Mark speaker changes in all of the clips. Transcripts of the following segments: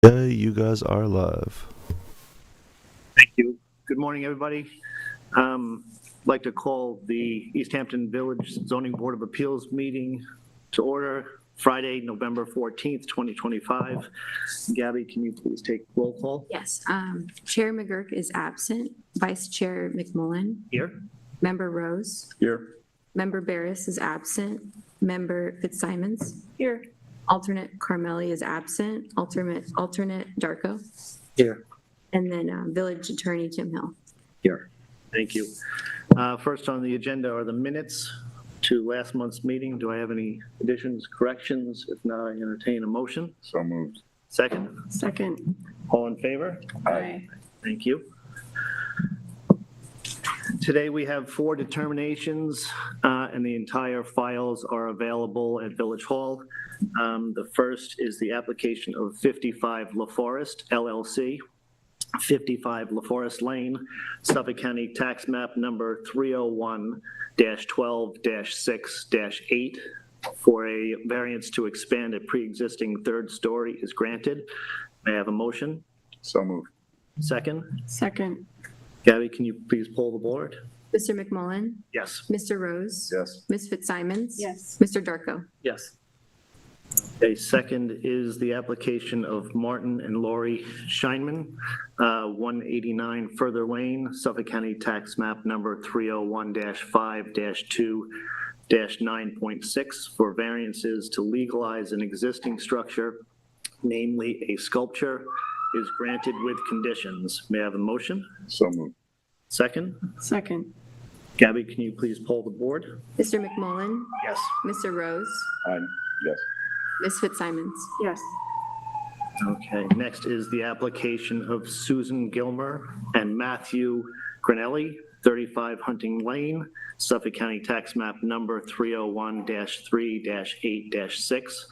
Speaker 1: Okay, you guys are live.
Speaker 2: Thank you. Good morning, everybody. I'd like to call the East Hampton Village Zoning Board of Appeals meeting to order Friday, November 14th, 2025. Gabby, can you please take roll call?
Speaker 3: Yes, Chair McGurk is absent. Vice Chair McMullen.
Speaker 2: Here.
Speaker 3: Member Rose.
Speaker 2: Here.
Speaker 3: Member Barris is absent. Member Fitzsimons. Here. Alternate Carmelli is absent. Alternate Darko.
Speaker 2: Here.
Speaker 3: And then Village Attorney Tim Hill.
Speaker 2: Here. Thank you. First on the agenda are the minutes to last month's meeting. Do I have any additions, corrections? If not, I entertain a motion.
Speaker 4: So moved.
Speaker 2: Second?
Speaker 3: Second.
Speaker 2: All in favor?
Speaker 3: Aye.
Speaker 2: Thank you. Today we have 4 determinations and the entire files are available at Village Hall. The first is the application of 55 LaForest LLC, 55 LaForest Lane, Suffolk County Tax Map number 301-12-6-8 for a variance to expand a pre-existing third story is granted. May I have a motion?
Speaker 4: So moved.
Speaker 2: Second?
Speaker 3: Second.
Speaker 2: Gabby, can you please poll the board?
Speaker 3: Mr. McMullen.
Speaker 2: Yes.
Speaker 3: Mr. Rose.
Speaker 4: Yes.
Speaker 3: Ms. Fitzsimons.
Speaker 5: Yes.
Speaker 3: Mr. Darko.
Speaker 2: Yes. Okay, second is the application of Martin and Lori Scheinman, 189 Further Lane, Suffolk County Tax Map number 301-5-2-9.6 for variances to legalize an existing structure, namely a sculpture, is granted with conditions. May I have a motion?
Speaker 4: So moved.
Speaker 2: Second?
Speaker 5: Second.
Speaker 2: Gabby, can you please poll the board?
Speaker 3: Mr. McMullen.
Speaker 2: Yes.
Speaker 3: Mr. Rose.
Speaker 4: Aye. Yes.
Speaker 3: Ms. Fitzsimons.
Speaker 5: Yes.
Speaker 2: Okay, next is the application of Susan Gilmer and Matthew Granelli, 35 Hunting Lane, Suffolk County Tax Map number 301-3-8-6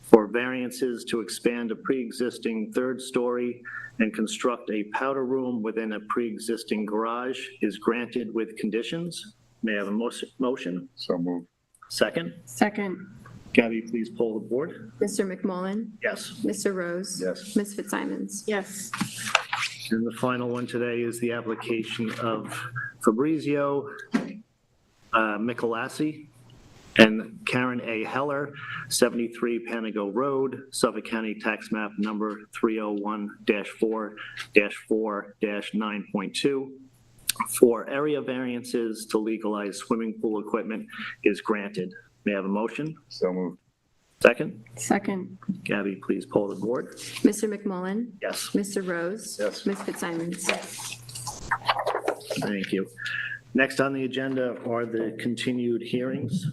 Speaker 2: for variances to expand a pre-existing third story and construct a powder room within a pre-existing garage is granted with conditions. May I have a motion?
Speaker 4: So moved.
Speaker 2: Second?
Speaker 5: Second.
Speaker 2: Gabby, please poll the board.
Speaker 3: Mr. McMullen.
Speaker 2: Yes.
Speaker 3: Mr. Rose.
Speaker 4: Yes.
Speaker 3: Ms. Fitzsimons.
Speaker 5: Yes.
Speaker 2: And the final one today is the application of Fabrizio Michelassi and Karen A. Heller, 73 Panago Road, Suffolk County Tax Map number 301-4-4-9.2 for area variances to legalize swimming pool equipment is granted. May I have a motion?
Speaker 4: So moved.
Speaker 2: Second?
Speaker 5: Second.
Speaker 2: Gabby, please poll the board.
Speaker 3: Mr. McMullen.
Speaker 2: Yes.
Speaker 3: Mr. Rose.
Speaker 4: Yes.
Speaker 3: Ms. Fitzsimons.
Speaker 2: Thank you. Next on the agenda are the continued hearings.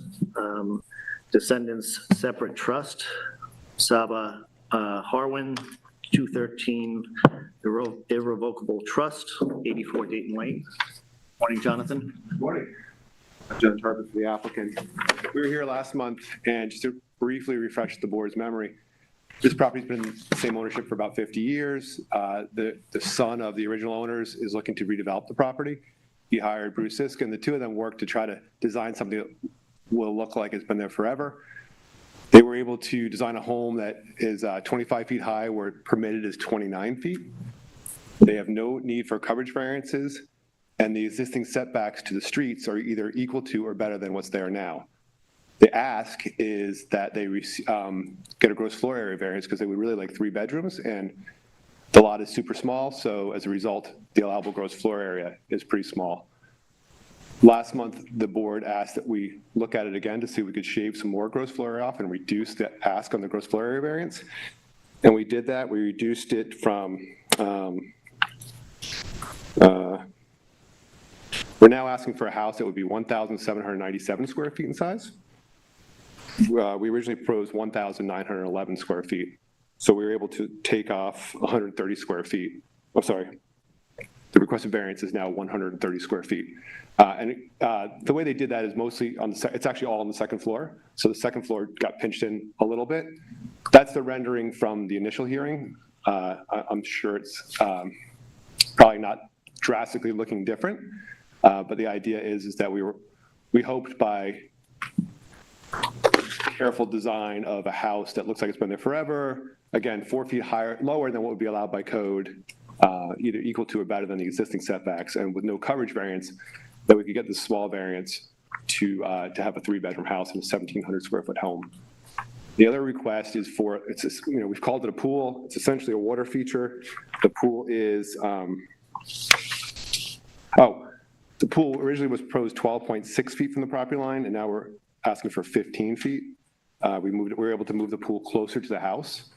Speaker 2: Descendants Separate Trust, Saba Harwin, 213 Irrevocable Trust, 84 Dayton Lane. Morning, Jonathan.
Speaker 6: Good morning. I'm John Tarpon for the applicant. We were here last month, and just to briefly refresh the board's memory, this property's been the same ownership for about 50 years. The son of the original owners is looking to redevelop the property. He hired Bruce Siska, and the two of them worked to try to design something that will look like it's been there forever. They were able to design a home that is 25 feet high, where permitted is 29 feet. They have no need for coverage variances, and the existing setbacks to the streets are either equal to or better than what's there now. The ask is that they get a gross floor area variance because they would really like 3 bedrooms, and the lot is super small, so as a result, the allowable gross floor area is pretty small. Last month, the board asked that we look at it again to see if we could shave some more gross floor area off and reduce the ask on the gross floor area variance. And we did that. We reduced it from, we're now asking for a house that would be 1,797 square feet in size. We originally proposed 1,911 square feet. So we were able to take off 130 square feet. I'm sorry. The requested variance is now 130 square feet. The way they did that is mostly on the, it's actually all on the second floor. So the second floor got pinched in a little bit. That's the rendering from the initial hearing. I'm sure it's probably not drastically looking different, but the idea is that we hoped by careful design of a house that looks like it's been there forever. Again, 4 feet higher, lower than what would be allowed by code, either equal to or better than the existing setbacks, and with no coverage variance, that we could get this small variance to have a 3-bedroom house in a 1,700 square foot home. The other request is for, we've called it a pool. It's essentially a water feature. The pool is, the pool originally was proposed 12.6 feet from the property line, and now we're asking for 15 feet. We were able to move the pool closer to the house,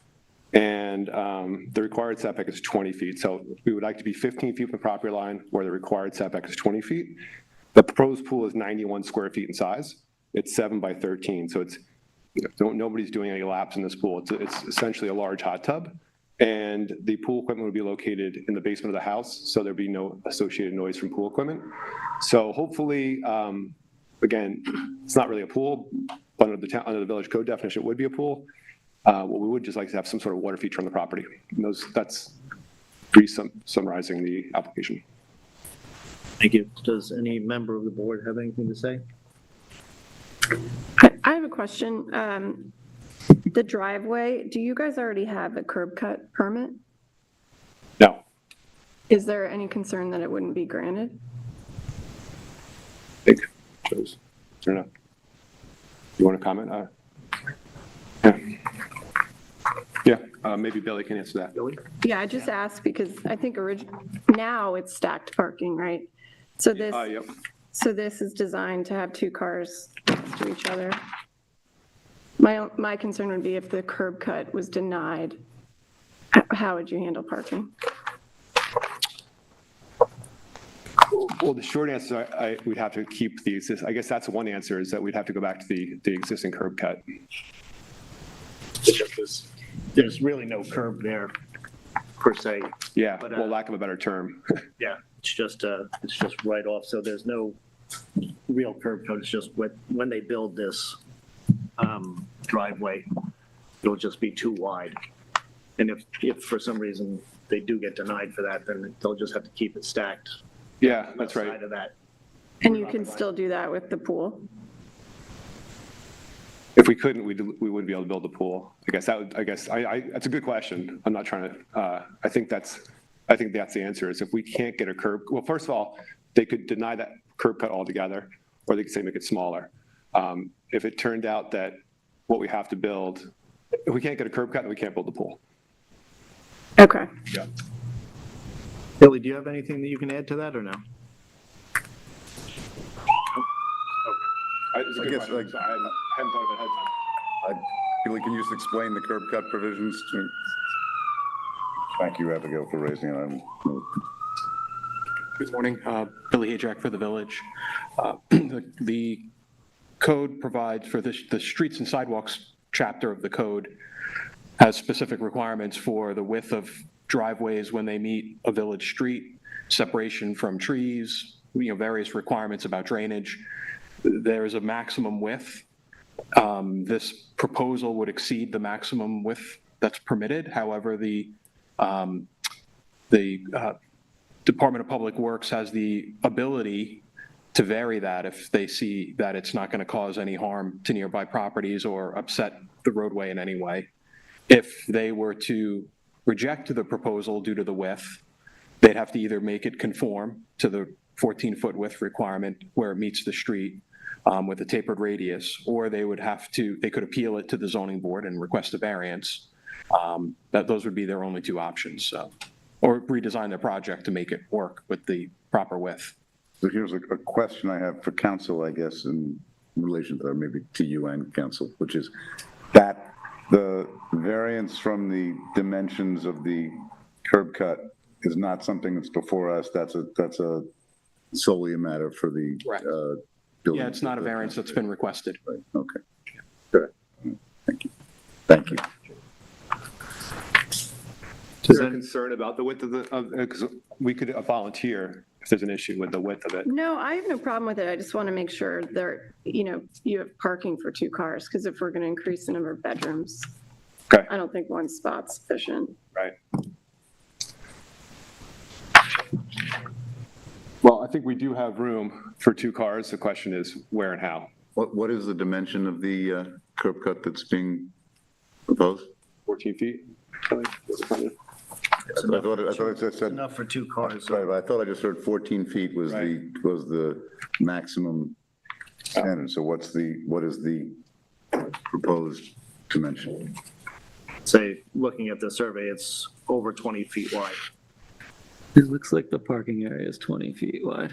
Speaker 6: and the required setback is 20 feet. So we would like to be 15 feet from the property line, where the required setback is 20 feet. The proposed pool is 91 square feet in size. It's 7 by 13, so it's, nobody's doing any laps in this pool. It's essentially a large hot tub, and the pool equipment would be located in the basement of the house, so there'd be no associated noise from pool equipment. So hopefully, again, it's not really a pool, but under the village code definition, it would be a pool. What we would just like to have some sort of water feature on the property. And that's brief summarizing the application.
Speaker 2: Thank you. Does any member of the board have anything to say?
Speaker 5: I have a question. The driveway, do you guys already have a curb cut permit?
Speaker 6: No.
Speaker 5: Is there any concern that it wouldn't be granted?
Speaker 6: I think chose. Or not. You want to comment? Yeah, maybe Billy can answer that.
Speaker 2: Billy?
Speaker 5: Yeah, I just asked because I think now it's stacked parking, right? So this,
Speaker 6: Yep.
Speaker 5: so this is designed to have 2 cars next to each other. My concern would be if the curb cut was denied, how would you handle parking?
Speaker 6: Well, the short answer, we'd have to keep the existing. I guess that's one answer, is that we'd have to go back to the existing curb cut.
Speaker 2: There's really no curb there, per se.
Speaker 6: Yeah,
Speaker 2: But,
Speaker 6: well, lack of a better term.
Speaker 2: Yeah, it's just right off, so there's no real curb cut. It's just when they build this driveway, it'll just be too wide. And if for some reason they do get denied for that, then they'll just have to keep it stacked.
Speaker 6: Yeah, that's right.
Speaker 2: Side of that.
Speaker 5: And you can still do that with the pool?
Speaker 6: If we couldn't, we wouldn't be able to build the pool. I guess that's a good question. I'm not trying to, I think that's the answer, is if we can't get a curb, well, first of all, they could deny that curb cut altogether, or they could say make it smaller. If it turned out that what we have to build, if we can't get a curb cut, then we can't build the pool.
Speaker 5: Okay.
Speaker 6: Yeah.
Speaker 2: Billy, do you have anything that you can add to that or no?
Speaker 6: It's a good
Speaker 4: guess,
Speaker 6: question.
Speaker 4: like-
Speaker 6: So I hadn't thought of it ahead of time.
Speaker 4: Billy, can you just explain the curb cut provisions to? Thank you, Abigail, for raising it.
Speaker 7: Good morning. Billy Hadrick for the village. The code provides for the streets and sidewalks chapter of the code has specific requirements for the width of driveways when they meet a village street, separation from trees, various requirements about drainage. There is a maximum width. This proposal would exceed the maximum width that's permitted. However, the Department of Public Works has the ability to vary that if they see that it's not going to cause any harm to nearby properties or upset the roadway in any way. If they were to reject the proposal due to the width, they'd have to either make it conform to the 14-foot width requirement where it meets the street with a tapered radius, or they could appeal it to the zoning board and request a variance. Those would be their only 2 options. Or redesign their project to make it work with the proper width.
Speaker 4: So here's a question I have for council, I guess, in relation to, maybe to you and council, which is that the variance from the dimensions of the curb cut is not something that's before us. That's a solely a matter for the
Speaker 7: Correct.
Speaker 4: building.
Speaker 7: Yeah, it's not a variance that's been requested.
Speaker 4: Right, okay. Good. Thank you. Thank you.
Speaker 6: Is there a concern about the width of because we could volunteer if there's an issue with the width of it?
Speaker 5: No, I have no problem with it. I just want to make sure there, you have parking for 2 cars, because if we're going to increase the number of bedrooms,
Speaker 6: Okay.
Speaker 5: I don't think 1 spot's sufficient.
Speaker 6: Right. Well, I think we do have room for 2 cars. The question is where and how.
Speaker 4: What is the dimension of the curb cut that's being proposed?
Speaker 6: 14 feet.
Speaker 4: I thought it just said,
Speaker 2: Enough for 2 cars.
Speaker 4: right, but I thought I just heard 14 feet was the maximum standard. So what is the proposed dimension?
Speaker 2: Say, looking at the survey, it's over 20 feet wide.
Speaker 8: It looks like the parking area is 20 feet wide.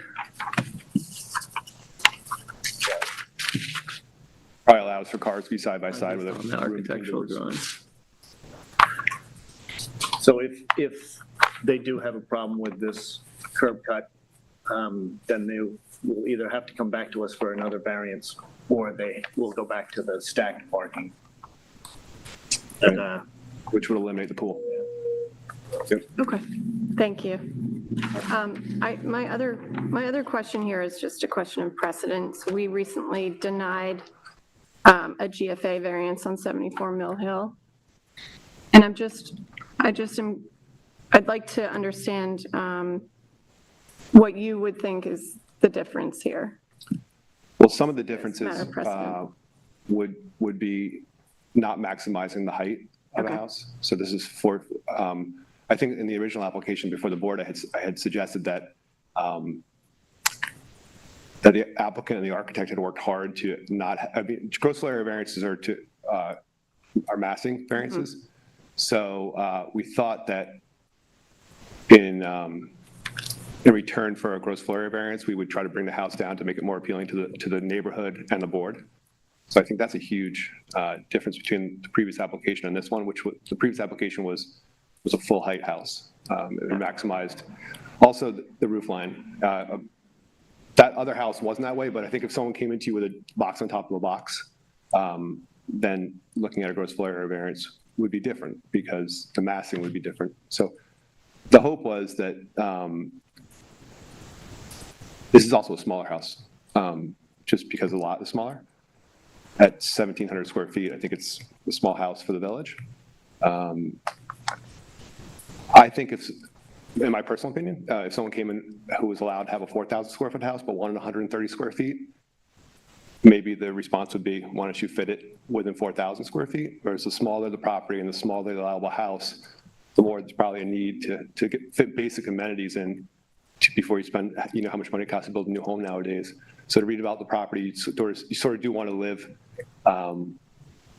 Speaker 6: Probably allows for cars to be side by side with
Speaker 8: On the architectural drawings.
Speaker 2: So if they do have a problem with this curb cut, then they will either have to come back to us for another variance, or they will go back to the stacked parking. And,
Speaker 6: which would eliminate the pool.
Speaker 5: Okay, thank you. My other question here is just a question of precedence. We recently denied a GFA variance on 74 Mill Hill. And I'd like to understand what you would think is the difference here.
Speaker 6: Well, some of the differences
Speaker 5: matter of precedent.
Speaker 6: would be not maximizing the height of a
Speaker 5: Okay.
Speaker 6: house. So this is for, I think in the original application before the board, I had suggested that that the applicant and the architect had worked hard to not, I mean, gross floor area variances are massing variances. So we thought that in return for a gross floor area variance, we would try to bring the house down to make it more appealing to the neighborhood and the board. So I think that's a huge difference between the previous application and this one, which the previous application was a full height house. It maximized also the roof line. That other house wasn't that way, but I think if someone came into you with a box on top of a box, then looking at a gross floor area variance would be different because the massing would be different. So the hope was that this is also a smaller house, just because the lot is smaller. At 1,700 square feet, I think it's a small house for the village. I think it's, in my personal opinion, if someone came in who was allowed to have a 4,000 square foot house but wanted 130 square feet, maybe the response would be, why don't you fit it within 4,000 square feet? Whereas the smaller the property and the smaller the allowable house, the more there's probably a need to fit basic amenities in before you spend, you know how much money it costs to build a new home nowadays. So to redevelop the property, you sort of do want to live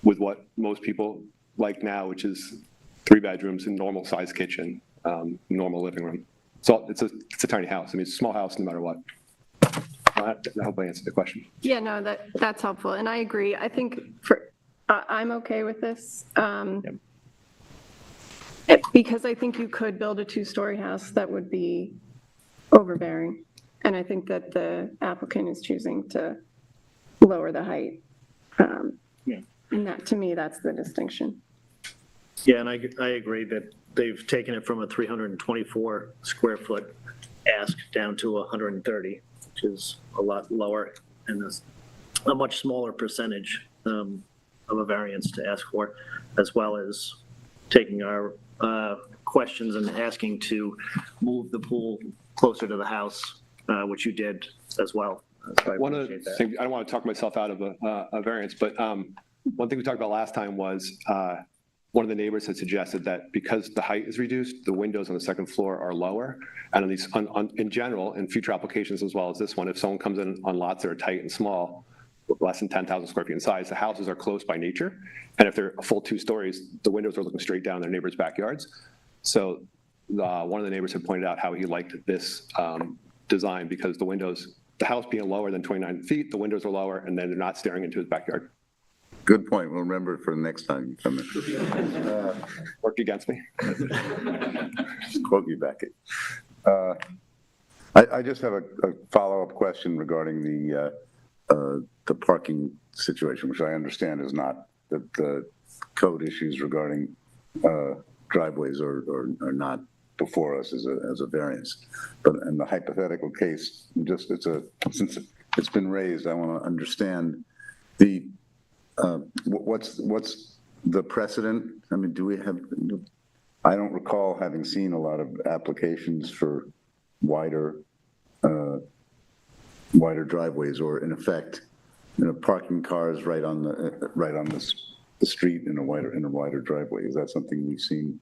Speaker 6: with what most people like now, which is 3 bedrooms and normal size kitchen, normal living room. So it's a tiny house. I mean, it's a small house no matter what. I hope I answered the question.
Speaker 5: Yeah, no, that's helpful, and I agree. I think I'm okay with this. Because I think you could build a 2-story house that would be overbearing. And I think that the applicant is choosing to lower the height. And that, to me, that's the distinction.
Speaker 2: Yeah, and I agree that they've taken it from a 324 square foot ask down to 130, which is a lot lower and is a much smaller percentage of a variance to ask for, as well as taking our questions and asking to move the pool closer to the house, which you did as well. So I
Speaker 6: One of the
Speaker 2: appreciate that.
Speaker 6: things, I don't want to talk myself out of a variance, but one thing we talked about last time was one of the neighbors had suggested that because the height is reduced, the windows on the second floor are lower. And at least in general, in future applications as well as this one, if someone comes in on lots that are tight and small, with less than 10,000 square feet in size, the houses are close by nature. And if they're a full 2 stories, the windows are looking straight down their neighbors' backyards. So one of the neighbors had pointed out how he liked this design because the house being lower than 29 feet, the windows are lower, and then they're not staring into his backyard.
Speaker 4: Good point. We'll remember it for the next time you come in.
Speaker 6: Worked against me.
Speaker 4: Just quote you back. I just have a follow-up question regarding the parking situation, which I understand is not the code issues regarding driveways are not before us as a variance. But in the hypothetical case, since it's been raised, I want to understand what's the precedent? I mean, I don't recall having seen a lot of applications for wider driveways, or in effect, parking cars right on the street in a wider driveway. Is that something we've seen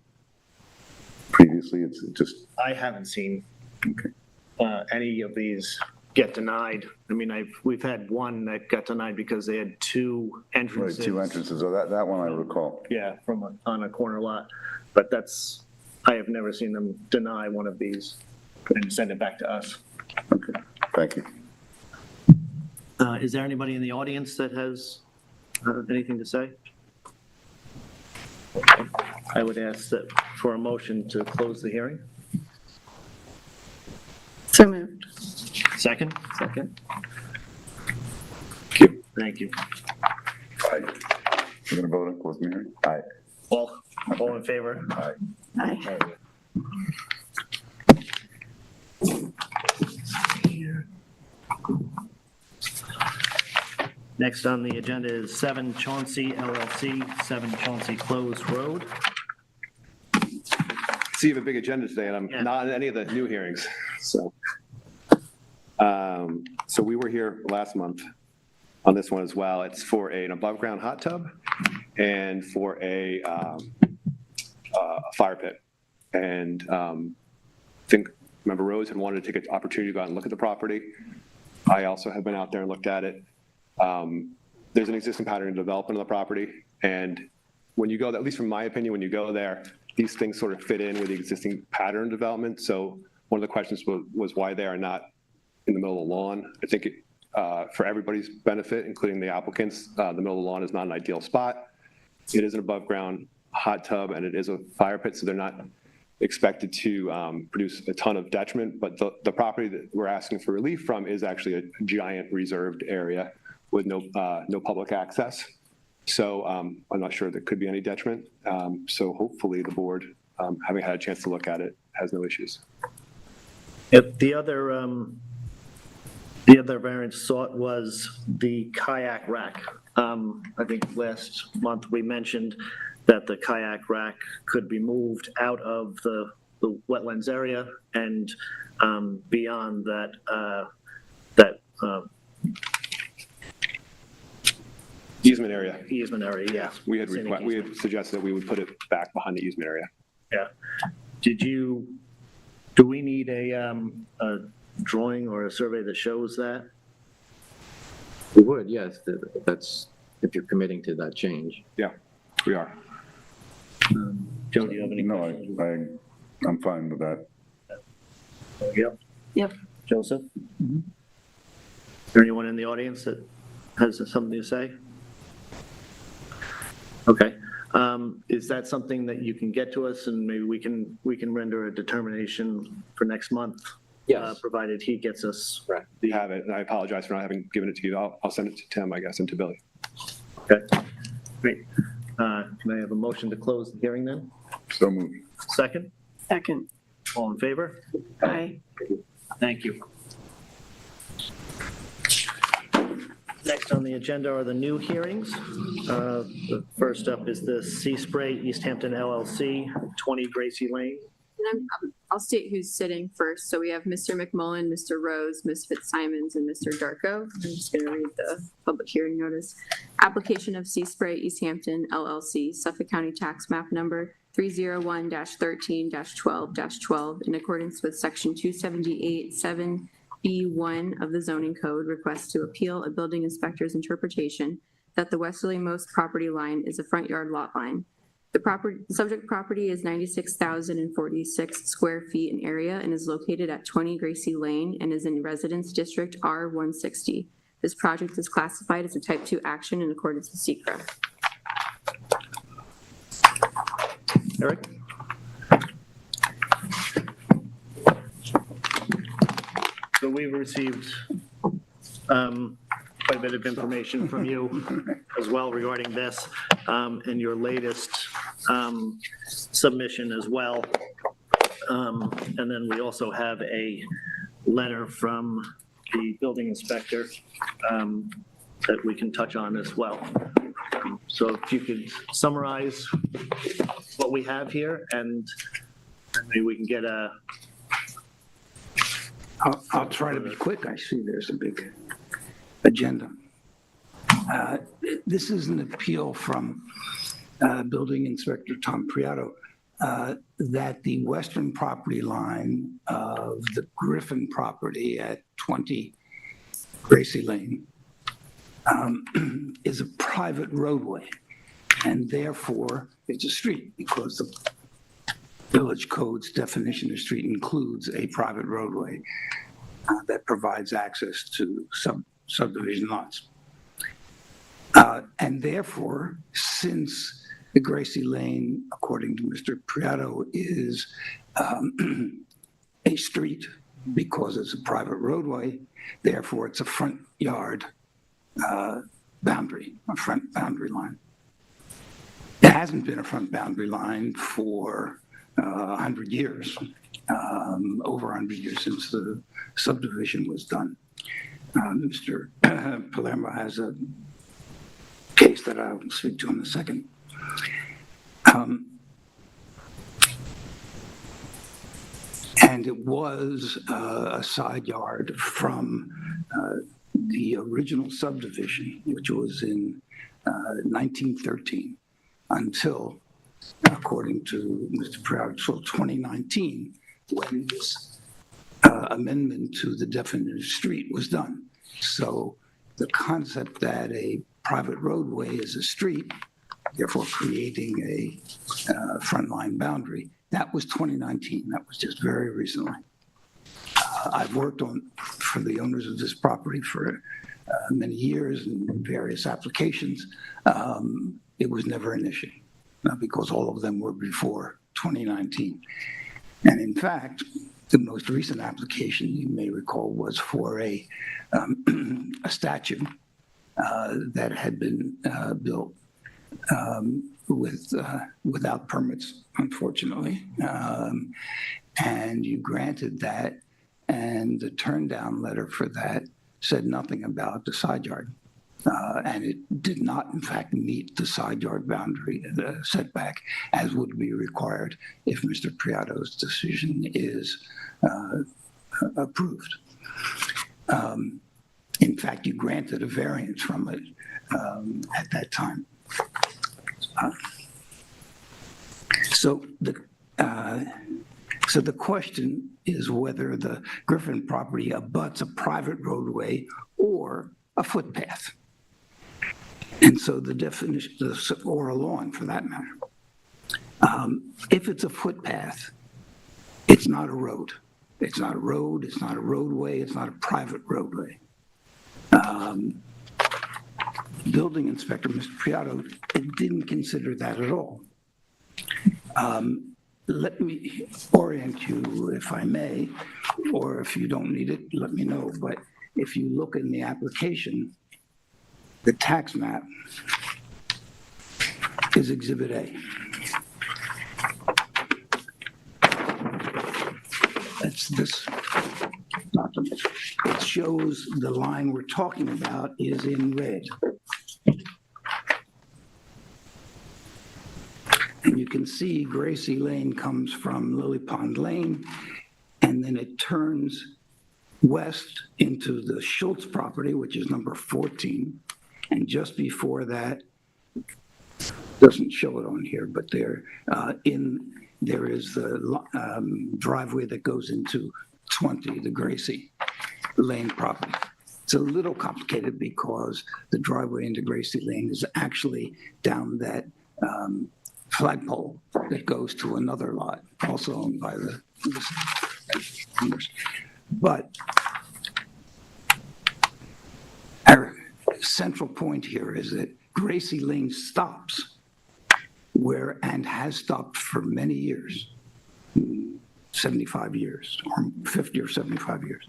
Speaker 4: previously? It's just,
Speaker 2: I haven't seen
Speaker 4: okay.
Speaker 2: any of these get denied. I mean, we've had one that got denied because they had two
Speaker 4: Right,
Speaker 2: entrances.
Speaker 4: two entrances. Oh, that one I recall.
Speaker 2: Yeah, on a corner lot. But I have never seen them deny one of these and send it back to us.
Speaker 4: Okay, thank you.
Speaker 2: Is there anybody in the audience that has anything to say? I would ask that for a motion to close the hearing.
Speaker 5: So moved.
Speaker 2: Second?
Speaker 8: Second.
Speaker 2: Thank you.
Speaker 4: Aye. We're gonna vote on closing the hearing? Aye.
Speaker 2: All in favor?
Speaker 4: Aye.
Speaker 5: Aye.
Speaker 2: Next on the agenda is 7 Chauncey LLC, 7 Chauncey Close Road.
Speaker 6: So you have a big agenda today, and
Speaker 2: Yeah.
Speaker 6: I'm not in any of the new hearings, so. So we were here last month on this one as well. It's for an above-ground hot tub and for a fire pit. And I think, Member Rose had wanted to take an opportunity to go out and look at the property. I also have been out there and looked at it. There's an existing pattern of development of the property, and when you go, at least from my opinion, when you go there, these things sort of fit in with the existing pattern development. So one of the questions was why they are not in the middle of the lawn. I think for everybody's benefit, including the applicants, the middle of the lawn is not an ideal spot. It is an above ground hot tub and it is a fire pit, so they're not expected to produce a ton of detriment, but the property that we're asking for relief from is actually a giant reserved area with no public access. So I'm not sure there could be any detriment. So hopefully the board, having had a chance to look at it, has no issues.
Speaker 2: Yep, the other variance sought was the kayak rack. I think last month we mentioned that the kayak rack could be moved out of the wetlands area and beyond that,
Speaker 6: Easement area.
Speaker 2: easement area, yeah.
Speaker 6: We had
Speaker 2: Scenic easement.
Speaker 6: suggested that we would put it back behind the easement area.
Speaker 2: Yeah. Do we need a drawing or a survey that shows that?
Speaker 9: We would, yes, that's, if you're committing to that change.
Speaker 6: Yeah, we are.
Speaker 2: Joe, do you have any
Speaker 4: No,
Speaker 2: questions?
Speaker 4: I'm fine with that.
Speaker 2: Yep.
Speaker 5: Yep.
Speaker 2: Joseph? Is there anyone in the audience that has something to say? Okay. Is that something that you can get to us and maybe we can render a determination for next month?
Speaker 9: Yes.
Speaker 2: Provided he gets us.
Speaker 6: Right. You have it, and I apologize for not having given it to you. I'll send it to Tim, I guess, and to Billy.
Speaker 2: Okay, great. Can I have a motion to close the hearing then?
Speaker 4: So moved.
Speaker 2: Second?
Speaker 5: Second.
Speaker 2: All in favor?
Speaker 5: Aye.
Speaker 2: Thank you. Next on the agenda are the new hearings. The first up is the Sea Spray East Hampton LLC, 20 Gracie Lane.
Speaker 3: And I'll state who's sitting first. So we have Mr. McMullen, Mr. Rose, Ms. Fitzsimons, and Mr. Darko. I'm just going to read the public hearing notice. Application of Sea Spray East Hampton LLC, Suffolk County Tax Map Number 301-13-12-12 in accordance with Section 278-7B1 of the Zoning Code, requests to appeal a building inspector's interpretation that the westerlymost property line is a front yard lot line. The subject property is 96,046 square feet in area and is located at 20 Gracie Lane and is in Residence District R160. This project is classified as a Type 2 action in accordance with SECRA.
Speaker 2: Eric? So we've received quite a bit of information from you as well regarding this and your latest submission as well. And then we also have a letter from the building inspector that we can touch on as well. So if you could summarize what we have here and maybe we can get a.
Speaker 10: I'll try to be quick. I see there's a big agenda. This is an appeal from Building Inspector Tom Priato that the western property line of the Griffin property at 20 Gracie Lane is a private roadway, and therefore it's a street because the village code's definition of street includes a private roadway that provides access to subdivision lots. And therefore, since the Gracie Lane, according to Mr. Priato, is a street because it's a private roadway, therefore it's a front yard boundary, a front boundary line. It hasn't been a front boundary line for 100 years, over 100 years since the subdivision was done. Mr. Palermo has a case that I'll speak to in a second. And it was a side yard from the original subdivision, which was in 1913, until, according to Mr. Proud, till 2019, when this amendment to the definition of street was done. So the concept that a private roadway is a street, therefore creating a front line boundary, that was 2019. That was just very recently. I've worked for the owners of this property for many years in various applications. It was never an issue because all of them were before 2019. And in fact, the most recent application, you may recall, was for a statue that had been built without permits, unfortunately. And you granted that, and the turn down letter for that said nothing about the side yard. And it did not, in fact, meet the side yard boundary setback as would be required if Mr. Priato's decision is approved. In fact, you granted a variance from it at that time. So the question is whether the Griffin property abuts a private roadway or a footpath. And so the definition, or a lawn for that matter. If it's a footpath, it's not a road. It's not a road, it's not a roadway, it's not a private roadway. Building inspector, Mr. Priato, didn't consider that at all. Let me orient you, if I may, or if you don't need it, let me know. But if you look in the application, the tax map is Exhibit A. That's this document. It shows the line we're talking about is in red. And you can see Gracie Lane comes from Lily Pond Lane, and then it turns west into the Schultz property, which is number 14. And just before that, doesn't show it on here, but there is the driveway that goes into 20, the Gracie Lane property. It's a little complicated because the driveway into Gracie Lane is actually down that flagpole that goes to another lot, also owned by the owners. But our central point here is that Gracie Lane stops where, and has stopped for many years, 75 years, or 50 or 75 years,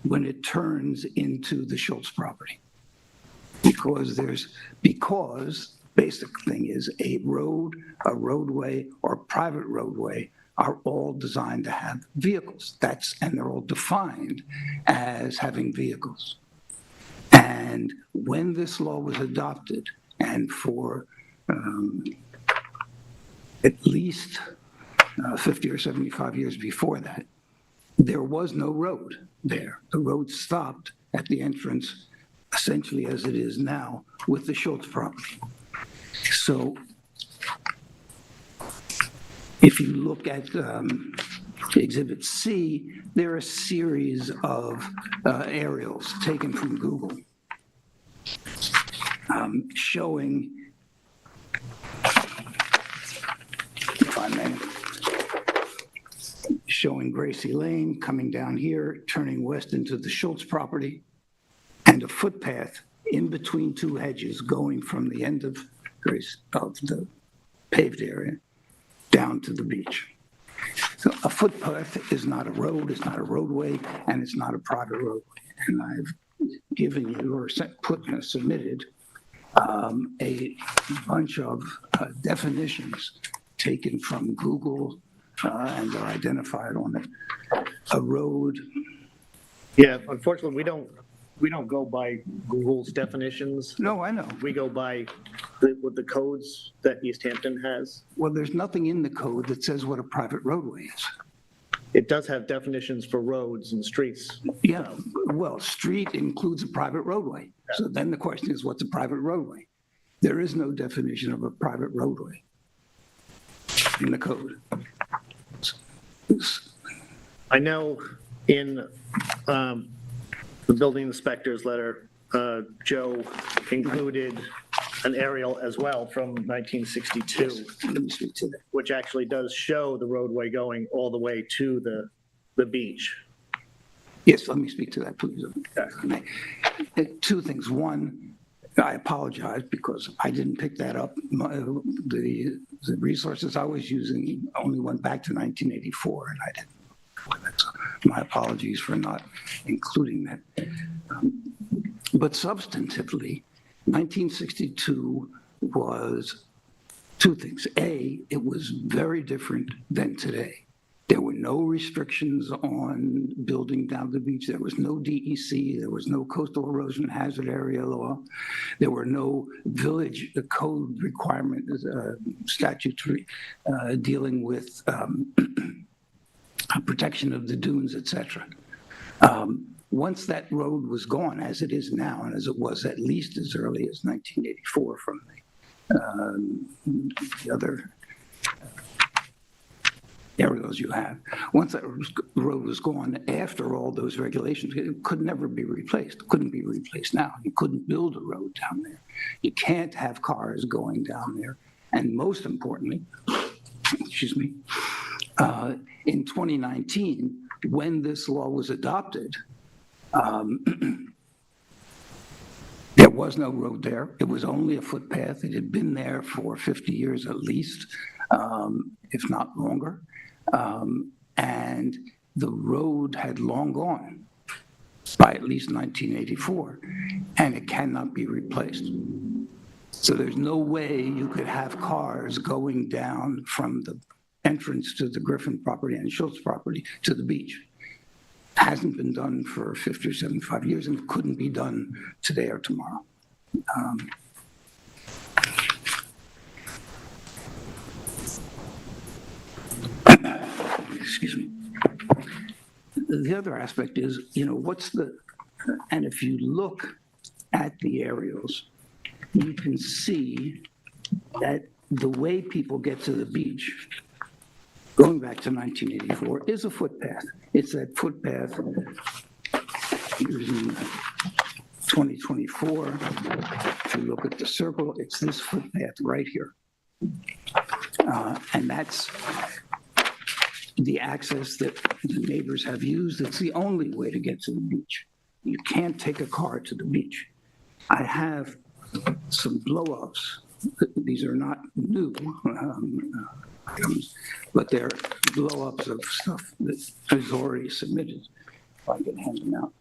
Speaker 10: when it turns into the Schultz property. Because basic thing is a road, a roadway, or a private roadway are all designed to have vehicles. And they're all defined as having vehicles. And when this law was adopted, and for at least 50 or 75 years before that, there was no road there. The road stopped at the entrance, essentially as it is now, with the Schultz property. So if you look at Exhibit C, there are a series of aerials taken from Google showing, if I may, showing Gracie Lane coming down here, turning west into the Schultz property, and a footpath in between two hedges going from the end of the paved area down to the beach. So a footpath is not a road, it's not a roadway, and it's not a private roadway. And I've given you or submitted a bunch of definitions taken from Google and are identified on it. A road.
Speaker 2: Yeah, unfortunately, we don't go by Google's definitions.
Speaker 10: No, I know.
Speaker 2: We go by what the codes that East Hampton has.
Speaker 10: Well, there's nothing in the code that says what a private roadway is.
Speaker 2: It does have definitions for roads and streets.
Speaker 10: Yeah, well, street includes a private roadway. So then the question is, what's a private roadway? There is no definition of a private roadway in the code.
Speaker 2: I know in the building inspector's letter, Joe included an aerial as well from 1962,
Speaker 10: Let me speak to that.
Speaker 2: which actually does show the roadway going all the way to the beach.
Speaker 10: Yes, let me speak to that, please. Two things. One, I apologize because I didn't pick that up. The resources I was using only went back to 1984, and I didn't. So my apologies for not including that. But substantively, 1962 was two things. A, it was very different than today. There were no restrictions on building down the beach. There was no DEC. There was no coastal erosion hazard area law. There were no village code requirement statutes dealing with protection of the dunes, et cetera. Once that road was gone, as it is now, and as it was at least as early as 1984 from the other aerials you have, once that road was gone, after all those regulations, it could never be replaced. Couldn't be replaced now. You couldn't build a road down there. You can't have cars going down there. And most importantly, excuse me, in 2019, when this law was adopted, there was no road there. It was only a footpath. It had been there for 50 years at least, if not longer. And the road had long gone by at least 1984, and it cannot be replaced. So there's no way you could have cars going down from the entrance to the Griffin property and Schultz property to the beach. It hasn't been done for 50 or 75 years, and it couldn't be done today or tomorrow. Excuse me. The other aspect is, and if you look at the aerials, you can see that the way people get to the beach, going back to 1984, is a footpath. It's that footpath in 2024. If you look at the circle, it's this footpath right here. And that's the access that the neighbors have used. It's the only way to get to the beach. You can't take a car to the beach. I have some blow-ups. These are not new, but they're blow-ups of stuff that is already submitted. If I can hand them out.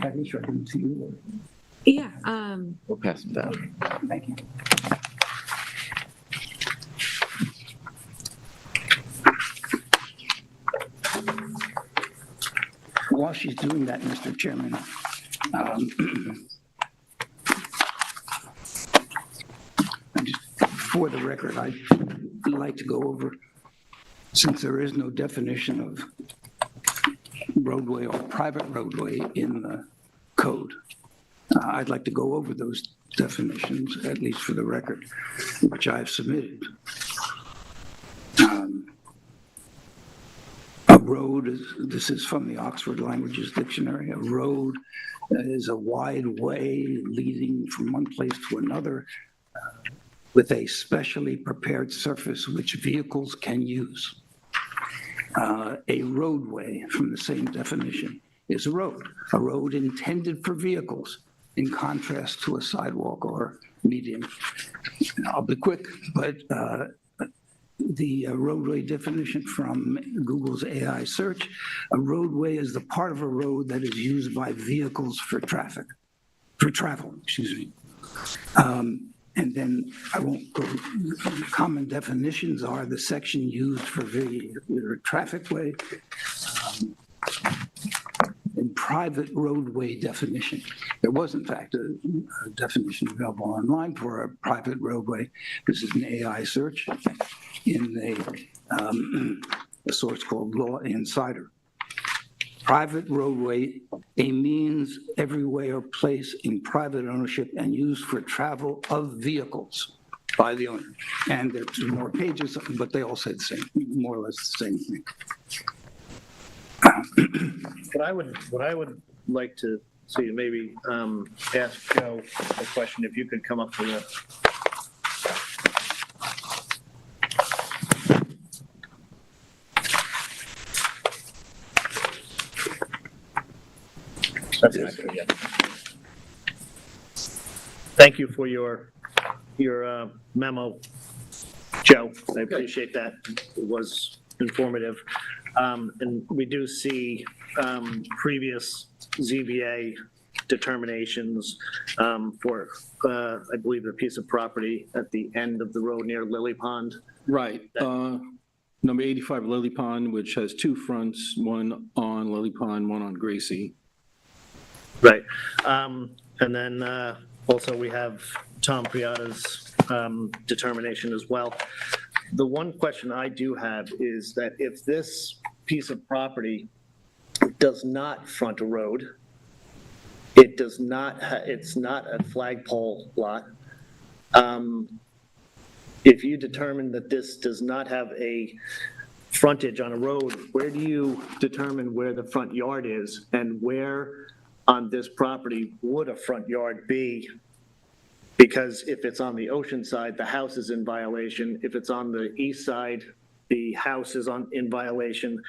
Speaker 10: I can show them to you.
Speaker 3: Yeah,
Speaker 9: We'll pass them down.
Speaker 10: Thank you. While she's doing that, Mr. Chairman, for the record, I'd like to go over since there is no definition of roadway or private roadway in the code, I'd like to go over those definitions, at least for the record, which I've submitted. A road is, this is from the Oxford Languages Dictionary, a road is a wide way leading from one place to another with a specially prepared surface which vehicles can use. A roadway, from the same definition, is a road intended for vehicles, in contrast to a sidewalk or median. I'll be quick, but the roadway definition from Google's AI search, a roadway is the part of a road that is used by vehicles for travel, excuse me. And then I won't go, common definitions are the section used for vehicular traffic way. In private roadway definition, there was in fact a definition available online for a private roadway. This is an AI search in a source called Law Insider. Private roadway, a means, every way or place in private ownership and used for travel of vehicles by the owner. And there's more pages, but they all say the same, more or less the same thing.
Speaker 2: What I would like to see, maybe ask Joe a question, if you could come up with a. That's not good yet. Thank you for your memo, Joe. I appreciate that. It was informative. And we do see previous ZBA determinations for, I believe, a piece of property at the end of the road near Lily Pond.
Speaker 7: Right. Number 85 Lily Pond, which has two fronts, one on Lily Pond, one on Gracie.
Speaker 2: Right. And then also we have Tom Priata's determination as well. The one question I do have is that if this piece of property does not front a road, it does not, it's not a flagpole lot. If you determine that this does not have a frontage on a road, where do you determine where the front yard is, and where on this property would a front yard be? Because if it's on the ocean side, the house is in violation. If it's on the east side, the house is in violation.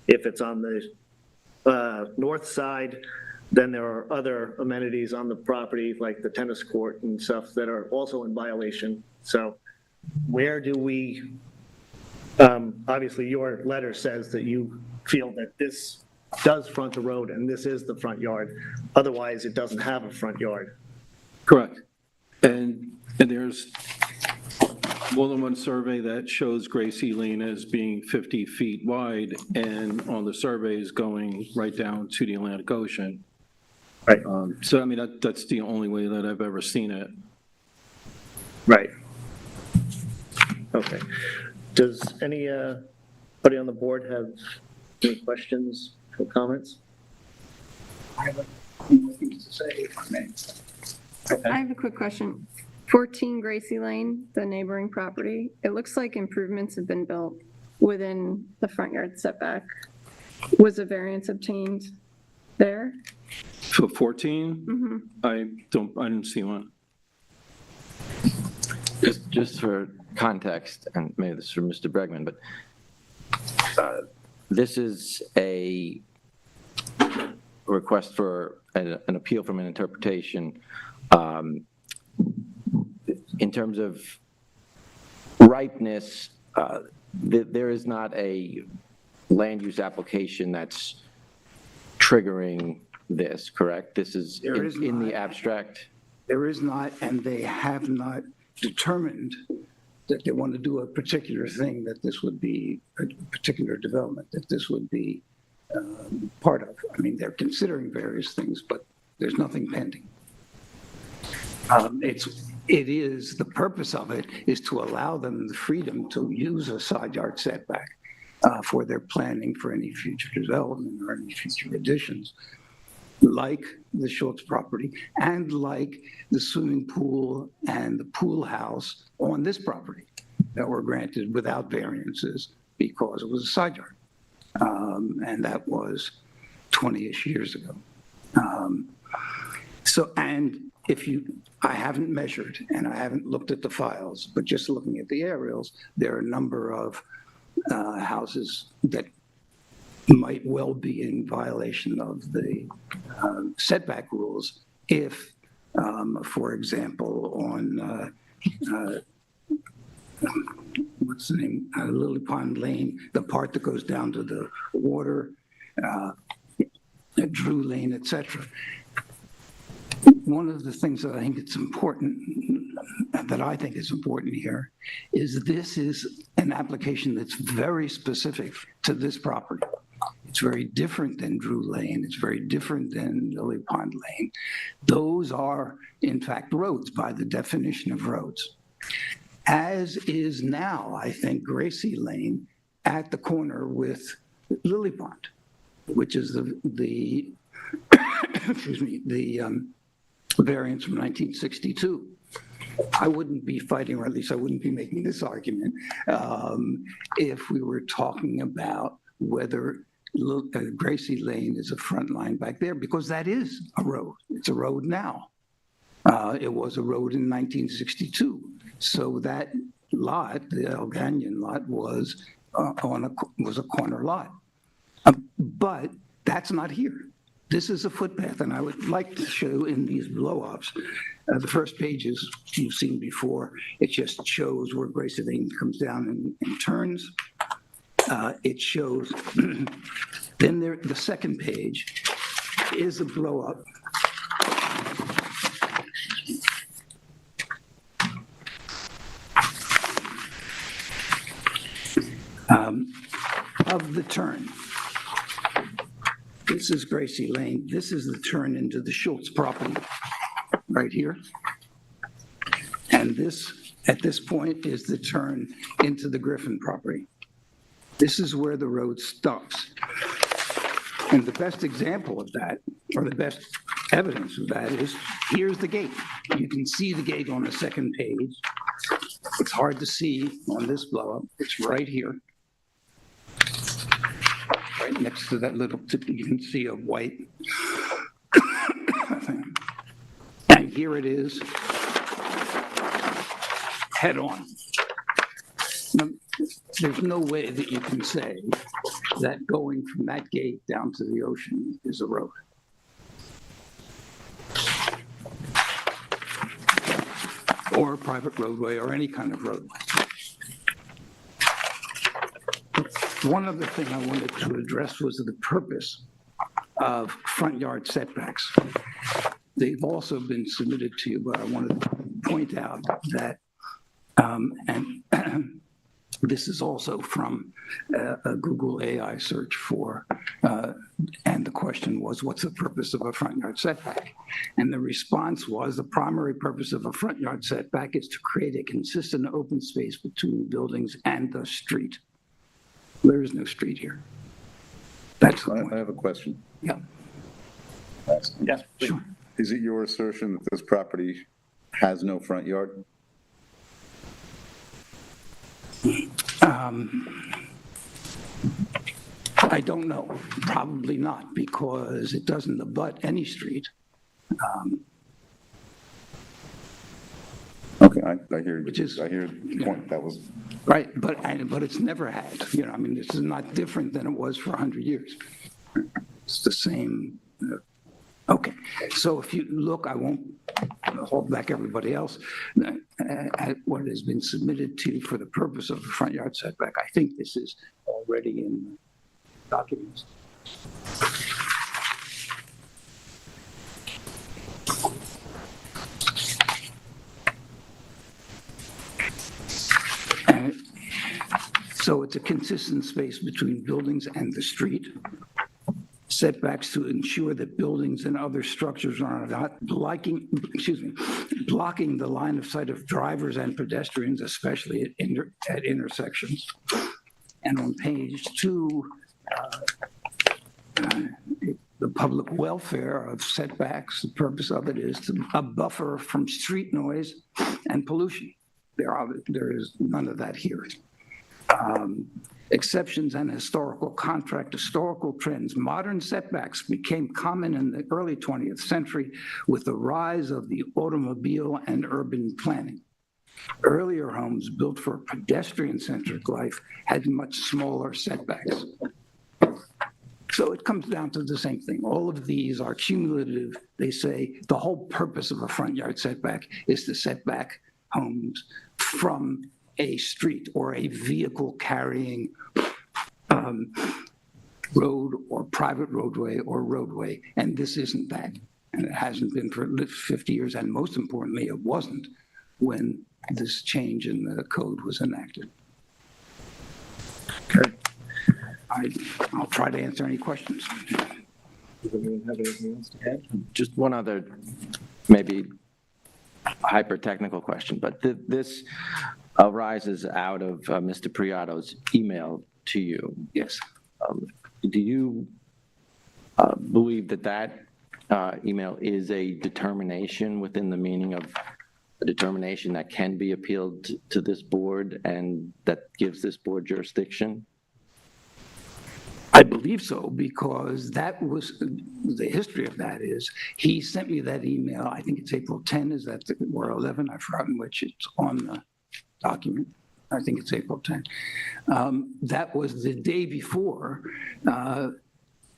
Speaker 2: If it's on the north side, then there are other amenities on the property, like the tennis court and stuff, that are also in violation. So where do we, obviously your letter says that you feel that this does front the road and this is the front yard. Otherwise, it doesn't have a front yard.
Speaker 7: Correct. And there's more than one survey that shows Gracie Lane as being 50 feet wide, and on the surveys going right down to the Atlantic Ocean.
Speaker 2: Right.
Speaker 7: So, I mean, that's the only way that I've ever seen it.
Speaker 2: Right. Okay. Does anybody on the board have any questions or comments?
Speaker 10: I have a few things to say, if I may.
Speaker 5: I have a quick question. 14 Gracie Lane, the neighboring property, it looks like improvements have been built within the front yard setback. Was a variance obtained there?
Speaker 7: For 14, I didn't see one.
Speaker 9: Just for context, and maybe this is for Mr. Bregman, but this is a request for an appeal from an interpretation. In terms of ripeness, there is not a land use application that's triggering this, correct? This is in the abstract?
Speaker 10: There is not, and they have not determined that they want to do a particular thing, that this would be a particular development, that this would be part of. I mean, they're considering various things, but there's nothing pending. The purpose of it is to allow them the freedom to use a side yard setback. for their planning for any future development or any future additions, like the Schultz property and like the swimming pool and the pool house on this property that were granted without variances because it was a side yard. And that was 20-ish years ago. And I haven't measured and I haven't looked at the files, but just looking at the aerials, there are a number of houses that might well be in violation of the setback rules if, for example, on what's the name, Lily Pond Lane, the part that goes down to the water, Drew Lane, et cetera. One of the things that I think is important here is this is an application that's very specific to this property. It's very different than Drew Lane. It's very different than Lily Pond Lane. Those are, in fact, roads by the definition of roads. As is now, I think, Gracie Lane at the corner with Lily Pond, which is the excuse me, the variance from 1962. I wouldn't be fighting, or at least I wouldn't be making this argument, if we were talking about whether Gracie Lane is a front line back there, because that is a road. It's a road now. It was a road in 1962. So that lot, the Alganian lot, was a corner lot. But that's not here. This is a footpath, and I would like to show in these blow-ups. The first page is you've seen before. It just shows where Gracie Lane comes down and turns. It shows, then the second page is a blow-up. Of the turn. This is Gracie Lane. This is the turn into the Schultz property right here. And this, at this point, is the turn into the Griffin property. This is where the road stops. And the best example of that, or the best evidence of that, is here's the gate. You can see the gate on the second page. It's hard to see on this blow-up. It's right here. Right next to that little, you can see a white. And here it is, head on. Now, there's no way that you can say that going from that gate down to the ocean is a road. Or a private roadway or any kind of roadway. One other thing I wanted to address was the purpose of front yard setbacks. They've also been submitted to you, but I wanted to point out that, and this is also from a Google AI search for, and the question was, what's the purpose of a front yard setback? And the response was, the primary purpose of a front yard setback is to create a consistent open space between buildings and the street. There is no street here. That's the point.
Speaker 4: I have a question.
Speaker 10: Yeah.
Speaker 2: Yes,
Speaker 10: Sure.
Speaker 4: Is it your assertion that this property has no front yard?
Speaker 10: I don't know. Probably not, because it doesn't abut any street.
Speaker 4: Okay, I hear,
Speaker 10: Which is-
Speaker 4: I hear the point. That was,
Speaker 10: Right, but it's never had, I mean, this is not different than it was for 100 years. It's the same. Okay, so if you look, I won't hold back everybody else, at what has been submitted to you for the purpose of the front yard setback. I think this is already in documents. So it's a consistent space between buildings and the street. Setbacks to ensure that buildings and other structures are not blocking the line of sight of drivers and pedestrians, especially at intersections. And on page 2, the public welfare of setbacks, the purpose of it is a buffer from street noise and pollution. There is none of that here. Exceptions and historical contract, historical trends. Modern setbacks became common in the early 20th century with the rise of the automobile and urban planning. Earlier homes built for pedestrian-centric life had much smaller setbacks. So it comes down to the same thing. All of these are cumulative. They say the whole purpose of a front yard setback is to set back homes from a street or a vehicle carrying road or private roadway or roadway. And this isn't that. And it hasn't been for 50 years. And most importantly, it wasn't when this change in the code was enacted. Okay. I'll try to answer any questions.
Speaker 6: Does anyone have anything else to add?
Speaker 9: Just one other, maybe hyper-technical question, but this arises out of Mr. Priato's email to you.
Speaker 10: Yes.
Speaker 9: Do you believe that email is a determination within the meaning of a determination that can be appealed to this board and that gives this board jurisdiction?
Speaker 10: I believe so, because that was, the history of that is, he sent me that email, I think it's April 10, is that, or 11, I've forgotten which, it's on the document. I think it's April 10. That was the day before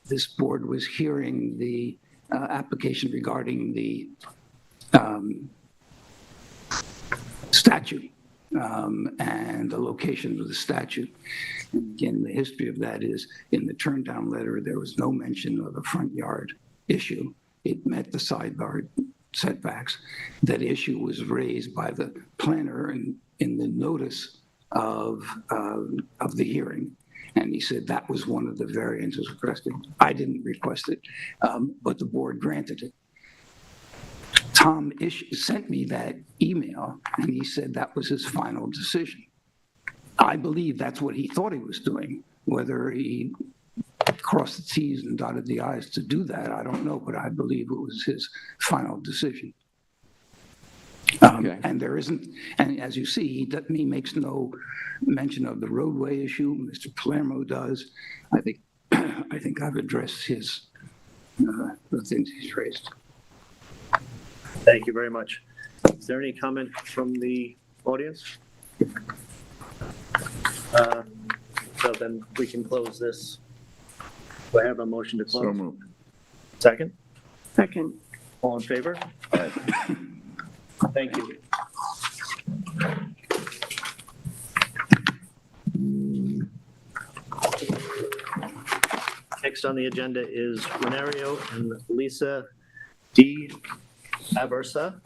Speaker 10: this board was hearing the application regarding the statute and the location of the statute. And again, the history of that is in the turn down letter, there was no mention of the front yard issue. It met the side yard setbacks. That issue was raised by the planner in the notice of the hearing. And he said that was one of the variances requested. I didn't request it, but the board granted it. Tom sent me that email, and he said that was his final decision. I believe that's what he thought he was doing. Whether he crossed the T's and dotted the I's to do that, I don't know, but I believe it was his final decision.
Speaker 9: Okay.
Speaker 10: And there isn't, and as you see, he makes no mention of the roadway issue. Mr. Palermo does. I think I've addressed his, the things he's raised.
Speaker 2: Thank you very much. Is there any comment from the audience? So then we can close this. Do I have a motion to close?
Speaker 4: So moved.
Speaker 2: Second?
Speaker 5: Second.
Speaker 2: All in favor? Thank you. Next on the agenda is Renario and Lisa D. Aversa,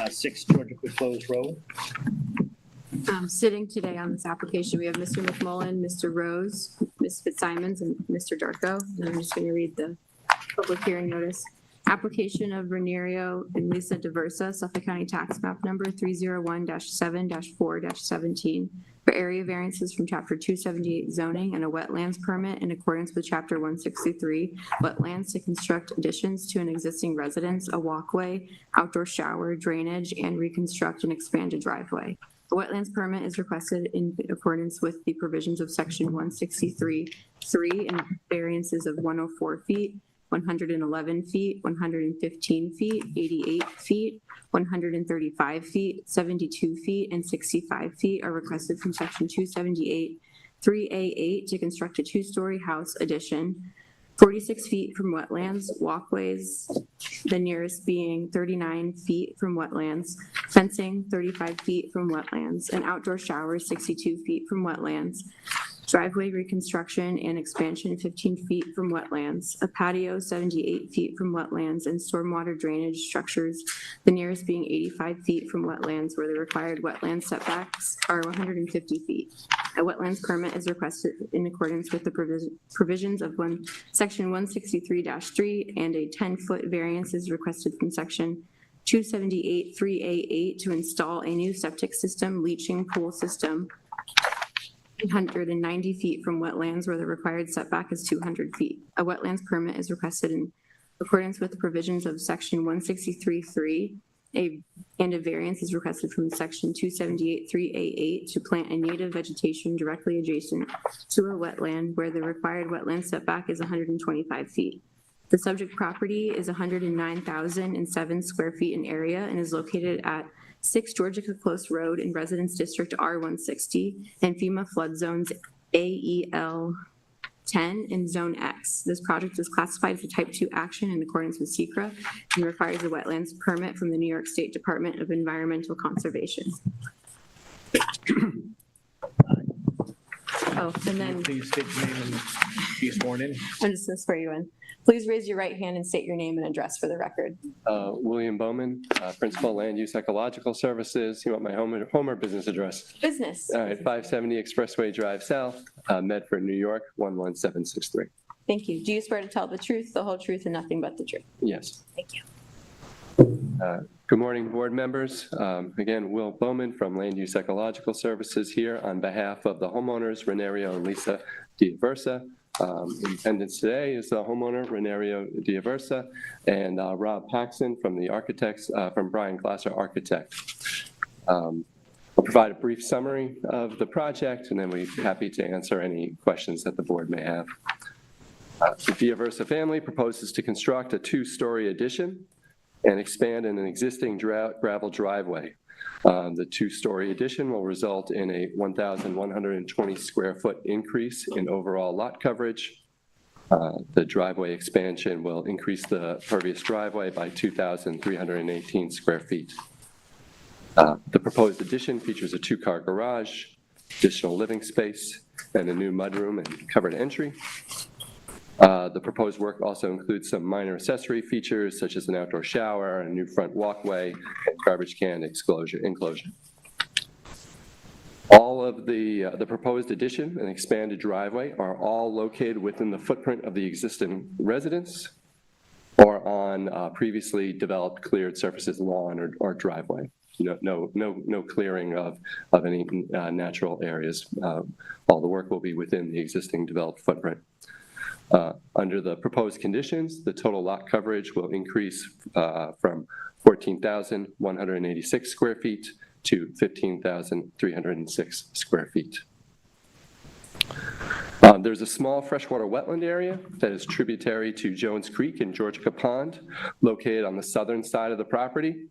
Speaker 2: 6 Georgia Close Road.
Speaker 3: Sitting today on this application, we have Mr. McMullen, Mr. Rose, Ms. Fitzsimons, and Mr. Darko. And I'm just going to read the public hearing notice. Application of Renario and Lisa Diversa, Suffolk County Tax Map Number 301-7-4-17 for area variances from Chapter 278 zoning and a wetlands permit in accordance with Chapter 163 wetlands to construct additions to an existing residence, a walkway, outdoor shower, drainage, and reconstruct and expand a driveway. A wetlands permit is requested in accordance with the provisions of Section 163(3) and variances of 104 feet, 111 feet, 115 feet, 88 feet, 135 feet, 72 feet, and 65 feet are requested from Section 278 3A8 to construct a 2-story house addition, 46 feet from wetlands, walkways, the nearest being 39 feet from wetlands, fencing 35 feet from wetlands, an outdoor shower 62 feet from wetlands, driveway reconstruction and expansion 15 feet from wetlands, a patio 78 feet from wetlands, and stormwater drainage structures, the nearest being 85 feet from wetlands where the required wetland setbacks are 150 feet. A wetlands permit is requested in accordance with the provisions of Section 163-3, and a 10-foot variance is requested from Section 278 3A8 to install a new septic system, leaching pool system, 190 feet from wetlands where the required setback is 200 feet. A wetlands permit is requested in accordance with the provisions of section 163.3. And a variance is requested from section 278.3A8 to plant a native vegetation directly adjacent to a wetland where the required wetland setback is 125 feet. The subject property is 109,007 square feet in area and is located at 6 Georgia Close Road in Residence District R160 and FEMA flood zones AEL 10 in Zone X. This project is classified as a Type 2 action in accordance with SECRA and requires a wetlands permit from the New York State Department of Environmental Conservation. Oh, and then
Speaker 11: Please state your name and be sworn in.
Speaker 3: I'm just going to swear you in. Please raise your right hand and state your name and address for the record.
Speaker 12: William Bowman, Principal Land Use Ecological Services. You want my home or business address?
Speaker 3: Business.
Speaker 12: All right, 570 Expressway Drive South, Medford, New York, 11763.
Speaker 3: Thank you. Do you swear to tell the truth, the whole truth, and nothing but the truth?
Speaker 12: Yes.
Speaker 3: Thank you.
Speaker 12: Good morning, board members. Again, Will Bowman from Land Use Ecological Services here on behalf of the homeowners, Renario and Lisa Diaversa. In attendance today is the homeowner, Renario Diaversa, and Rob Paxson from the architects, from Brian Glasser Architect. I'll provide a brief summary of the project, and then we'd be happy to answer any questions that the board may have. The Diaversa family proposes to construct a 2-story addition and expand in an existing gravel driveway. The 2-story addition will result in a 1,120 square foot increase in overall lot coverage. The driveway expansion will increase the pervious driveway by 2,318 square feet. The proposed addition features a 2-car garage, additional living space, and a new mudroom and covered entry. The proposed work also includes some minor accessory features such as an outdoor shower, a new front walkway, and garbage can enclosure. All of the proposed addition and expanded driveway are all located within the footprint of the existing residence or on previously developed cleared surfaces, lawn or driveway. No clearing of any natural areas. All the work will be within the existing developed footprint. Under the proposed conditions, the total lot coverage will increase from 14,186 square feet to 15,306 square feet. There's a small freshwater wetland area that is tributary to Jones Creek and Georgica Pond, located on the southern side of the property.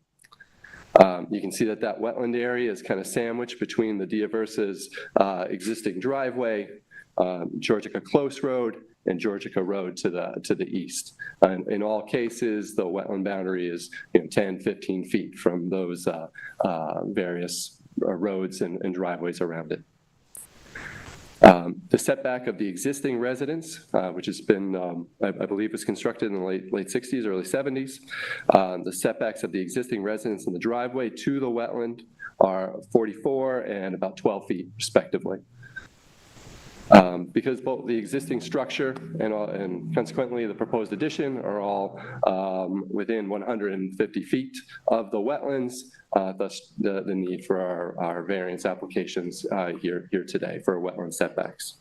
Speaker 12: You can see that wetland area is kind of sandwiched between the Diaversa's existing driveway, Georgica Close Road, and Georgica Road to the east. In all cases, the wetland boundary is 10, 15 feet from those various roads and driveways around it. The setback of the existing residence, which has been, I believe, was constructed in the late 60s, early 70s. The setbacks of the existing residence in the driveway to the wetland are 44 and about 12 feet, respectively. Because both the existing structure and consequently the proposed addition are all within 150 feet of the wetlands, thus the need for our variance applications here today for wetland setbacks.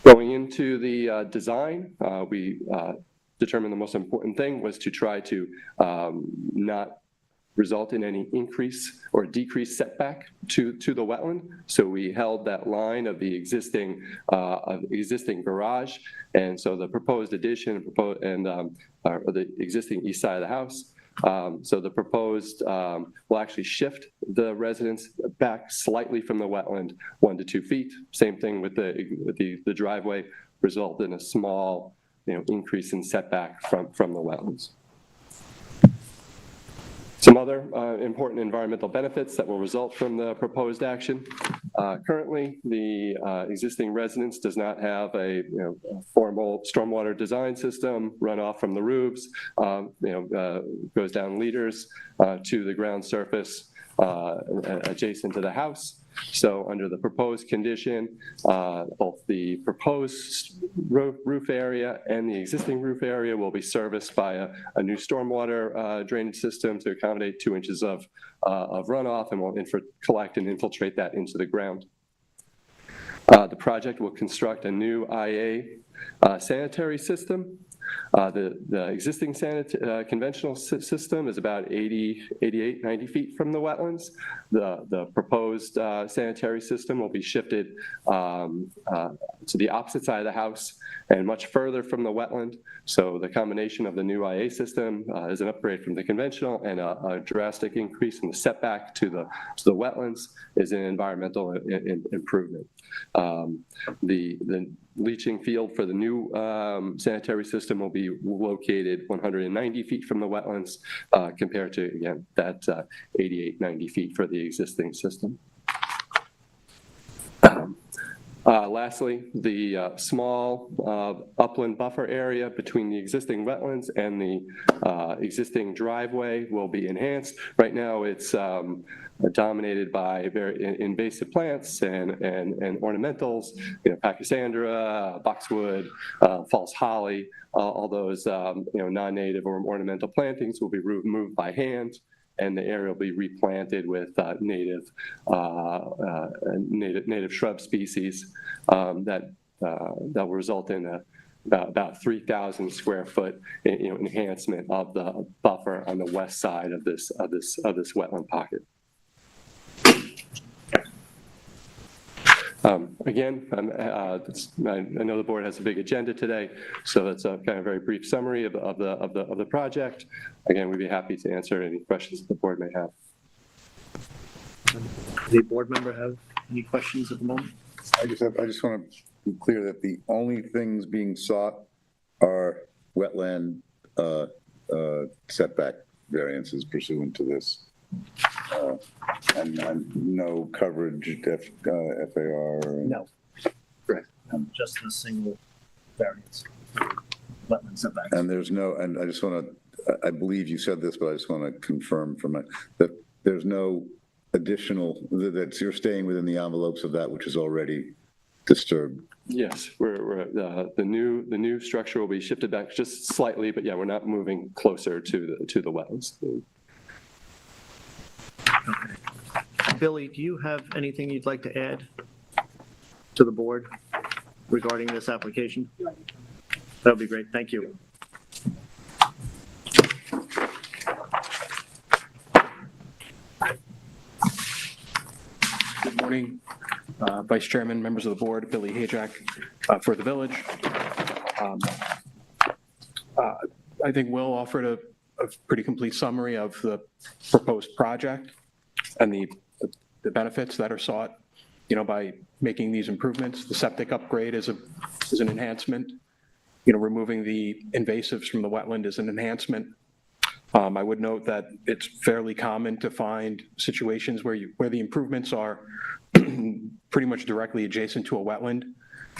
Speaker 12: Going into the design, we determined the most important thing was to try to not result in any increase or decrease setback to the wetland. So we held that line of the existing garage, and so the proposed addition and the existing east side of the house. So the proposed will actually shift the residence back slightly from the wetland 1 to 2 feet. Same thing with the driveway, result in a small increase in setback from the wetlands. Some other important environmental benefits that will result from the proposed action. Currently, the existing residence does not have a formal stormwater design system. Runoff from the roofs goes down liters to the ground surface. adjacent to the house. So under the proposed condition, both the proposed roof area and the existing roof area will be serviced by a new stormwater drainage system to accommodate 2 inches of runoff, and will collect and infiltrate that into the ground. The project will construct a new IA sanitary system. The existing conventional system is about 88, 90 feet from the wetlands. The proposed sanitary system will be shifted to the opposite side of the house and much further from the wetland. So the combination of the new IA system is an upgrade from the conventional, and a drastic increase in the setback to the wetlands is an environmental improvement. The leaching field for the new sanitary system will be located 190 feet from the wetlands compared to, again, that 88, 90 feet for the existing system. Lastly, the small upland buffer area between the existing wetlands and the existing driveway will be enhanced. Right now, it's dominated by very invasive plants and ornamentals, pachysandra, boxwood, false holly. All those non-native or ornamental plantings will be removed by hand, and the area will be replanted with native shrub species that will result in about 3,000 square foot enhancement of the buffer on the west side of this wetland pocket. Again, I know the board has a big agenda today, so that's a kind of very brief summary of the project. Again, we'd be happy to answer any questions that the board may have.
Speaker 2: Does the board member have any questions at the moment?
Speaker 4: I just want to be clear that the only things being sought are wetland setback variances pursuant to this. And no coverage, FAR?
Speaker 2: No. Correct. Just a single variance, wetland setbacks.
Speaker 4: And there's no, and I just want to, I believe you said this, but I just want to confirm from it that there's no additional, that you're staying within the envelopes of that which is already disturbed.
Speaker 12: Yes, the new structure will be shifted back just slightly, but yeah, we're not moving closer to the wetlands.
Speaker 2: Okay. Billy, do you have anything you'd like to add to the board regarding this application? That would be great. Thank you.
Speaker 7: Good morning, Vice Chairman, members of the board, Billy Hajak for the village. I think Will offered a pretty complete summary of the proposed project and the benefits that are sought, by making these improvements. The septic upgrade is an enhancement. Removing the invasives from the wetland is an enhancement. I would note that it's fairly common to find situations where the improvements are pretty much directly adjacent to a wetland,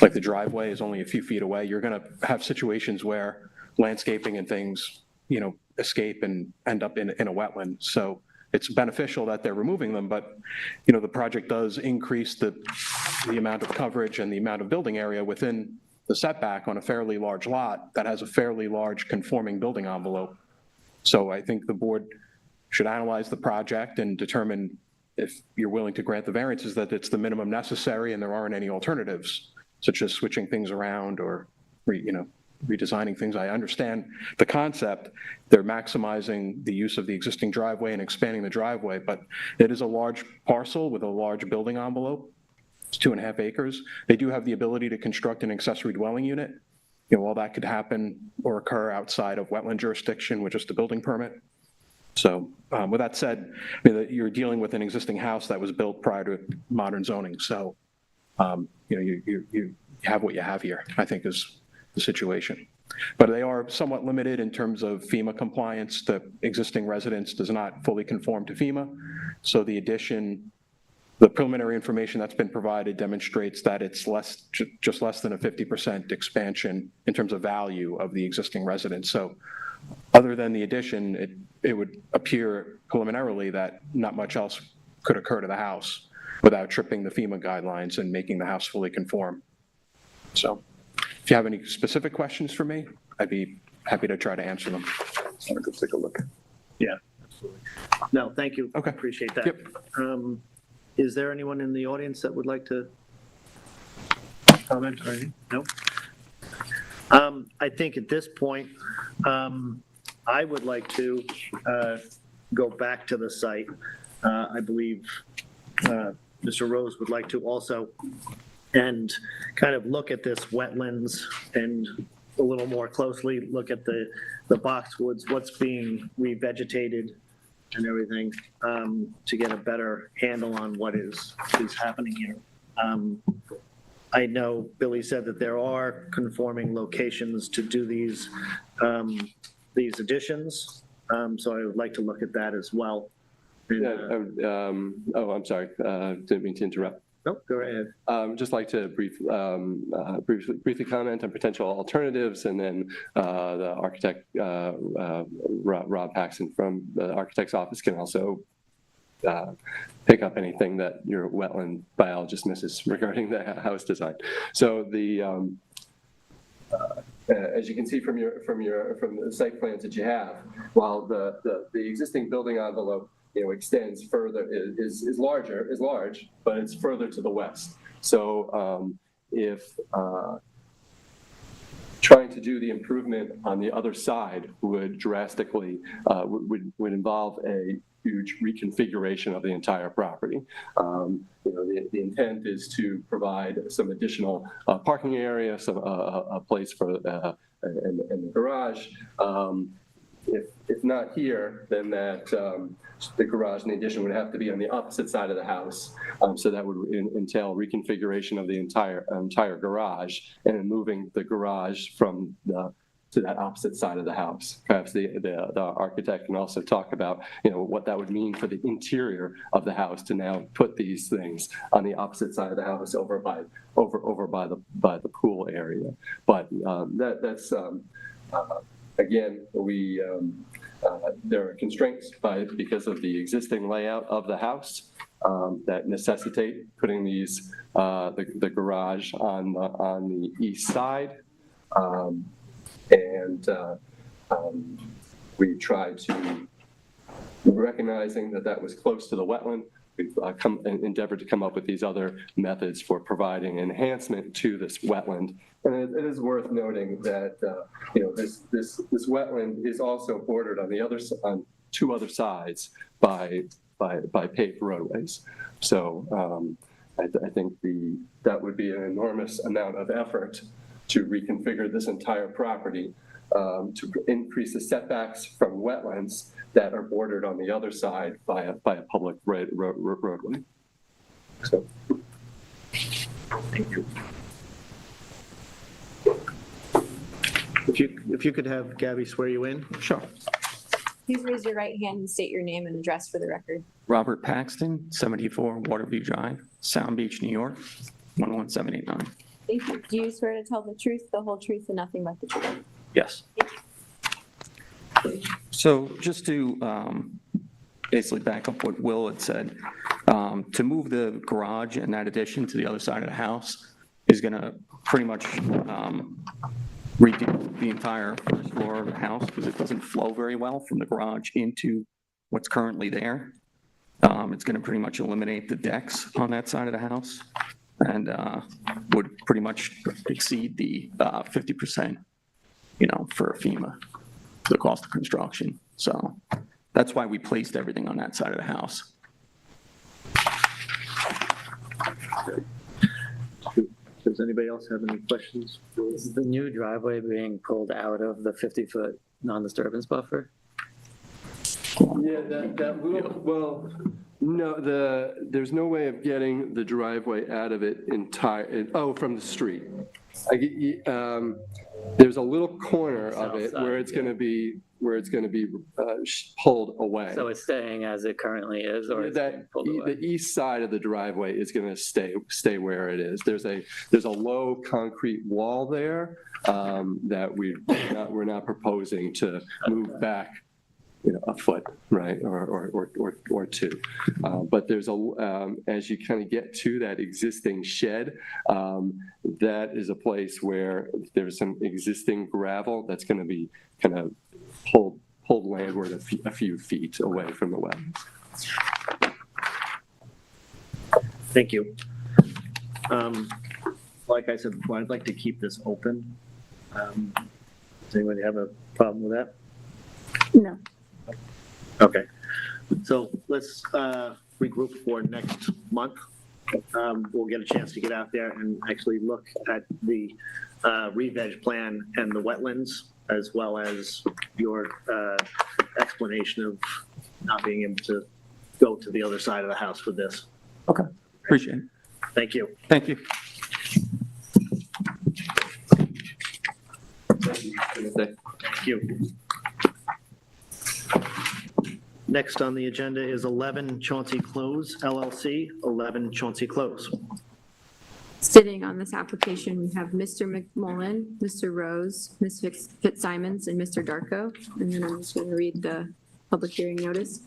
Speaker 7: like the driveway is only a few feet away. You're going to have situations where landscaping and things, escape and end up in a wetland. So it's beneficial that they're removing them, but the project does increase the amount of coverage and the amount of building area within the setback on a fairly large lot that has a fairly large conforming building envelope. So I think the board should analyze the project and determine if you're willing to grant the variances that it's the minimum necessary and there aren't any alternatives, such as switching things around or redesigning things. I understand the concept. They're maximizing the use of the existing driveway and expanding the driveway, but it is a large parcel with a large building envelope. It's 2.5 acres. They do have the ability to construct an accessory dwelling unit. All that could happen or occur outside of wetland jurisdiction with just a building permit. So with that said, you're dealing with an existing house that was built prior to modern zoning. So, you have what you have here, I think is the situation. But they are somewhat limited in terms of FEMA compliance. The existing residence does not fully conform to FEMA. So the addition, the preliminary information that's been provided demonstrates that it's just less than a 50% expansion in terms of value of the existing residence. So other than the addition, it would appear preliminarily that not much else could occur to the house without tripping the FEMA guidelines and making the house fully conform. So if you have any specific questions for me, I'd be happy to try to answer them.
Speaker 6: Let's take a look.
Speaker 2: Yeah, absolutely. No, thank you.
Speaker 7: Okay.
Speaker 2: Appreciate that.
Speaker 7: Yep.
Speaker 2: Is there anyone in the audience that would like to comment or anything? No? I think at this point, I would like to go back to the site. I believe Mr. Rose would like to also, and kind of look at this wetlands and a little more closely, look at the boxwoods, what's being revegetated and everything, to get a better handle on what is happening here. I know Billy said that there are conforming locations to do these additions, so I would like to look at that as well. And,
Speaker 12: Yeah, I'm sorry, didn't mean to interrupt.
Speaker 2: no, go ahead.
Speaker 12: Just like to briefly comment on potential alternatives, and then the architect, Rob Paxton from the architect's office, can also pick up anything that your wetland biologist misses regarding the house design. So as you can see from the site plans that you have, while the existing building envelope extends further, is large, but it's further to the west. So if trying to do the improvement on the other side would drastically would involve a huge reconfiguration of the entire property. The intent is to provide some additional parking area, a place for in the garage. If not here, then the garage and the addition would have to be on the opposite side of the house. So that would entail reconfiguration of the entire garage, and then moving the garage from to that opposite side of the house. Perhaps the architect can also talk about what that would mean for the interior of the house to now put these things on the opposite side of the house over by the pool area. But that's again, there are constraints because of the existing layout of the house that necessitate putting these the garage on the east side. We tried to, recognizing that was close to the wetland, we've endeavored to come up with these other methods for providing enhancement to this wetland. And it is worth noting that this wetland is also bordered on two other sides by paved roadways. So I think that would be an enormous amount of effort to reconfigure this entire property to increase the setbacks from wetlands that are bordered on the other side by a public roadway. So,
Speaker 2: Thank you. If you could have Gabby swear you in.
Speaker 8: Sure.
Speaker 3: Please raise your right hand and state your name and address for the record.
Speaker 8: Robert Paxton, 74 Waterview Drive, Sound Beach, New York, 11789.
Speaker 3: Thank you. Do you swear to tell the truth, the whole truth, and nothing but the truth?
Speaker 8: Yes. So just to basically back up what Will had said, to move the garage and that addition to the other side of the house is going to pretty much redo the entire first floor of the house because it doesn't flow very well from the garage into what's currently there. It's going to pretty much eliminate the decks on that side of the house and would pretty much exceed the 50%, for FEMA, the cost of construction. So that's why we placed everything on that side of the house.
Speaker 2: Does anybody else have any questions?
Speaker 8: Is the new driveway being pulled out of the 50-foot non-disturbance buffer?
Speaker 12: yeah, well, no, there's no way of getting the driveway out of it from the street. there's a little corner of it where it's going to be, pulled away.
Speaker 13: So it's staying as it currently is, or it's being pulled away?
Speaker 12: The east side of the driveway is going to stay where it is. There's a low concrete wall there that we're not proposing to move back, a foot, right, or two. But there's as you kind of get to that existing shed, that is a place where there's some existing gravel that's going to be kind of pulled landward a few feet away from the wetlands.
Speaker 2: Thank you. Like I said before, I'd like to keep this open. Does anybody have a problem with that?
Speaker 3: No.
Speaker 2: Okay, so let's regroup for next month. We'll get a chance to get out there and actually look at the re-veg plan and the wetlands, as well as your explanation of not being able to go to the other side of the house with this.
Speaker 8: Okay, appreciate it.
Speaker 2: Thank you.
Speaker 8: Thank you.
Speaker 2: Thank you. Next on the agenda is 11 Chauncey Close LLC, 11 Chauncey Close.
Speaker 3: Sitting on this application, we have Mr. McMullen, Mr. Rose, Ms. Fitzsimons, and Mr. Darko. And then I'm just going to read the public hearing notice.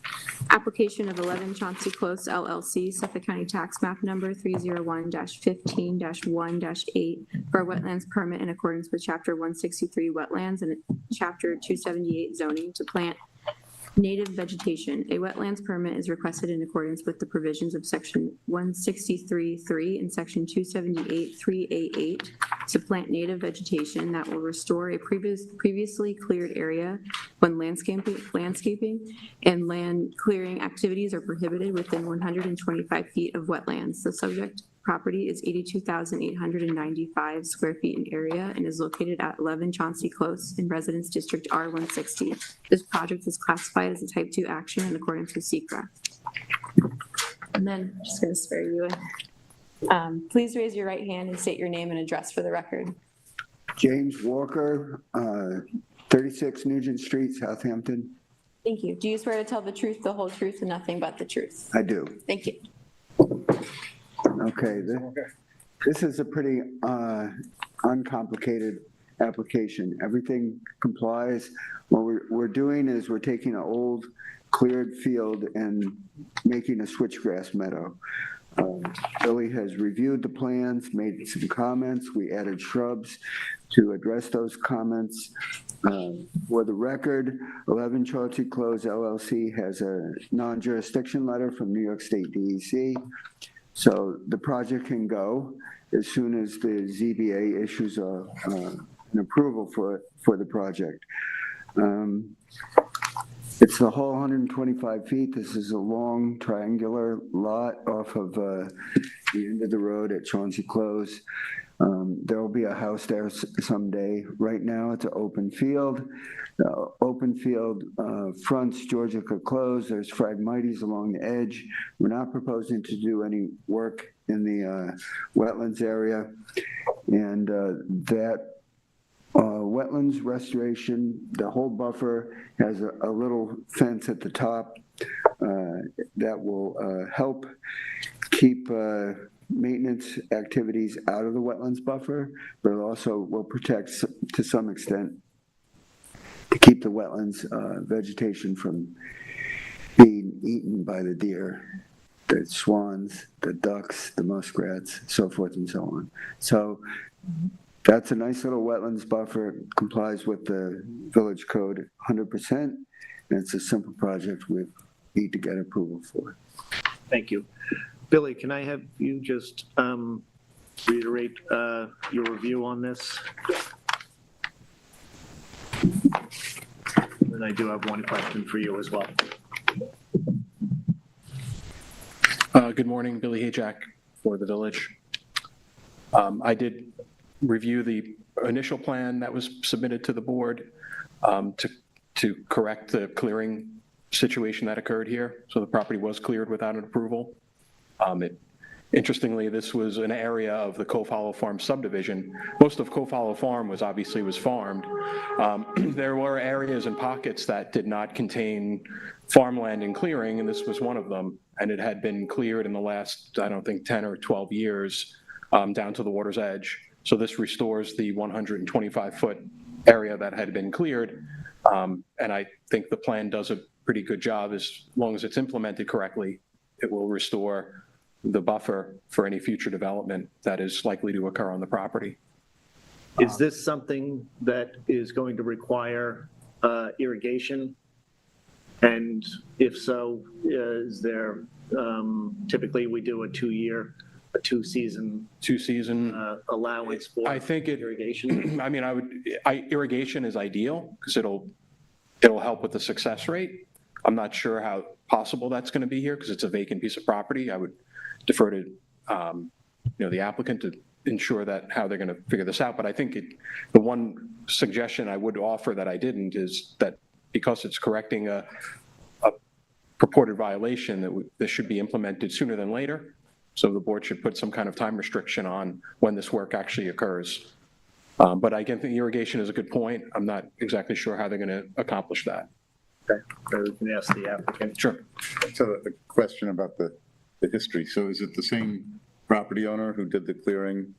Speaker 3: Application of 11 Chauncey Close LLC, Suffolk County Tax Map Number 301-15-1-8 for a wetlands permit in accordance with Chapter 163 Wetlands and Chapter 278 Zoning to plant native vegetation. A wetlands permit is requested in accordance with the provisions of Section 163(3) and Section 278(3)(a)(8) to plant native vegetation that will restore a previously cleared area when landscaping and land clearing activities are prohibited within 125 feet of wetlands. The subject property is 82,895 square feet in area and is located at 11 Chauncey Close in Residence District R160. This project is classified as a type 2 action in accordance with SECRA. And then I'm just going to swear you in. Please raise your right hand and state your name and address for the record.
Speaker 10: James Walker, 36 Nugent Street, Southampton.
Speaker 3: Thank you. Do you swear to tell the truth, the whole truth, and nothing but the truth?
Speaker 10: I do.
Speaker 3: Thank you.
Speaker 10: Okay, this is a pretty uncomplicated application. Everything complies. What we're doing is we're taking an old cleared field and making a switchgrass meadow. Billy has reviewed the plans, made some comments. We added shrubs to address those comments. For the record, 11 Chauncey Close LLC has a non-jurisdiction letter from New York State DEC. So the project can go as soon as the ZBA issues an approval for the project. It's the whole 125 feet. This is a long triangular lot off of the end of the road at Chauncey Close. There will be a house there someday. Right now, it's an open field. The open field fronts Georgica Close. There's Phragmites along the edge. We're not proposing to do any work in the wetlands area. And that wetlands restoration, the whole buffer has a little fence at the top that will help keep maintenance activities out of the wetlands buffer, but it also will protect to some extent to keep the wetlands vegetation from being eaten by the deer, the swans, the ducks, the muskrats, so forth and so on. So that's a nice little wetlands buffer. It complies with the village code 100%, and it's a simple project we need to get approval for.
Speaker 2: Thank you. Billy, can I have you just reiterate your review on this? And I do have one question for you as well.
Speaker 7: Good morning, Billy Hajak for the village. I did review the initial plan that was submitted to the board to correct the clearing situation that occurred here. So the property was cleared without an approval. Interestingly, this was an area of the Cove Hollow Farm subdivision. Most of Cove Hollow Farm was farmed. There were areas and pockets that did not contain farmland and clearing, and this was one of them. And it had been cleared in the last, I don't think, 10 or 12 years down to the water's edge. So this restores the 125-foot area that had been cleared. And I think the plan does a pretty good job. As long as it's implemented correctly, it will restore the buffer for any future development that is likely to occur on the property.
Speaker 2: Is this something that is going to require irrigation? And if so, is there, typically we do a two-season allowance for
Speaker 7: I think
Speaker 2: irrigation?
Speaker 7: I mean, irrigation is ideal because it'll help with the success rate. I'm not sure how possible that's going to be here because it's a vacant piece of property. I would defer to the applicant to ensure that how they're going to figure this out. But I think the one suggestion I would offer that I didn't is that because it's correcting a purported violation, that this should be implemented sooner than later. So the board should put some kind of time restriction on when this work actually occurs. But I again think irrigation is a good point. I'm not exactly sure how they're going to accomplish that.
Speaker 2: Okay, so we can ask the applicant.
Speaker 7: Sure.
Speaker 4: So a question about the history. So is it the same property owner who did the clearing?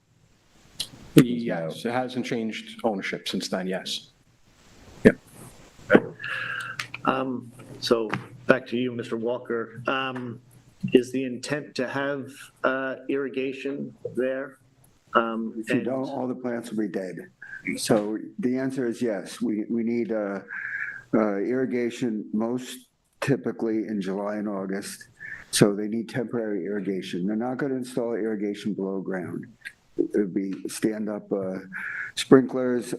Speaker 7: Yes, it hasn't changed ownership since then, yes.
Speaker 2: So back to you, Mr. Walker. Is the intent to have irrigation there?
Speaker 14: If you don't, all the plants will be dead. So the answer is yes. We need irrigation most typically in July and August. So they need temporary irrigation. They're not going to install irrigation below ground. It would be stand-up sprinklers,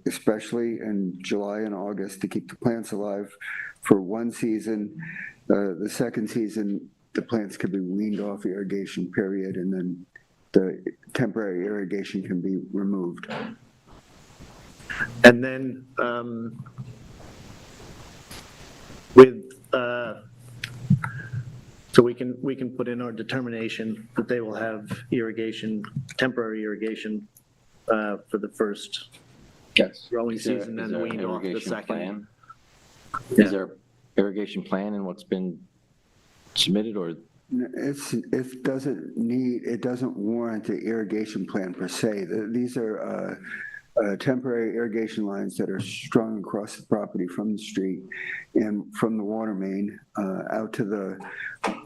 Speaker 14: especially in July and August to keep the plants alive for one season. The second season, the plants could be weaned off irrigation, period, and then the temporary irrigation can be removed.
Speaker 2: And then so we can put in our determination that they will have irrigation, temporary irrigation for the first growing season and weaned off the second.
Speaker 9: Is there irrigation plan in what's been submitted, or?
Speaker 14: It doesn't warrant an irrigation plan per se. These are temporary irrigation lines that are strung across the property from the street and from the water main out to the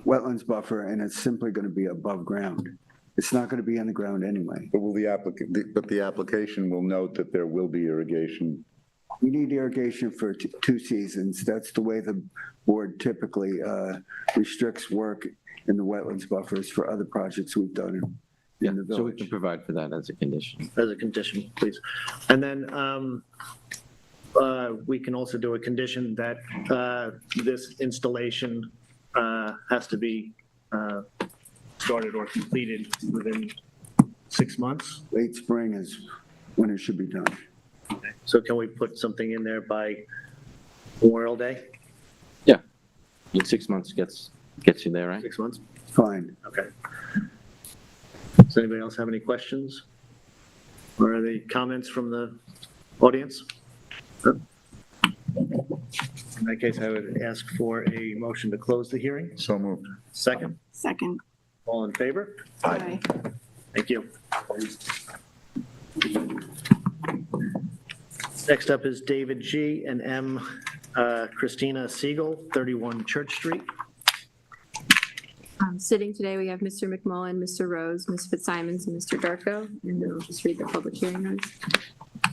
Speaker 14: wetlands buffer, and it's simply going to be above ground. It's not going to be on the ground anyway.
Speaker 4: But the application will note that there will be irrigation.
Speaker 14: We need irrigation for 2 seasons. That's the way the board typically restricts work in the wetlands buffers for other projects we've done in the village.
Speaker 9: So we can provide for that as a condition.
Speaker 2: As a condition, please. And then we can also do a condition that this installation has to be started or completed within 6 months.
Speaker 14: Late spring is when it should be done.
Speaker 2: Okay. So can we put something in there by Memorial Day?
Speaker 9: Yeah, in 6 months gets you there, right?
Speaker 2: 6 months?
Speaker 14: Fine.
Speaker 2: Okay. Does anybody else have any questions? Or any comments from the audience? No? In that case, I would ask for a motion to close the hearing.
Speaker 4: So moved.
Speaker 2: Second?
Speaker 3: Second.
Speaker 2: All in favor?
Speaker 3: Aye.
Speaker 2: Thank you. Next up is David G. and M. Christina Siegel, 31 Church Street.
Speaker 3: Sitting today, we have Mr. McMullen, Mr. Rose, Ms. Fitzsimons, and Mr. Darko, and I'll just read the public hearing notice.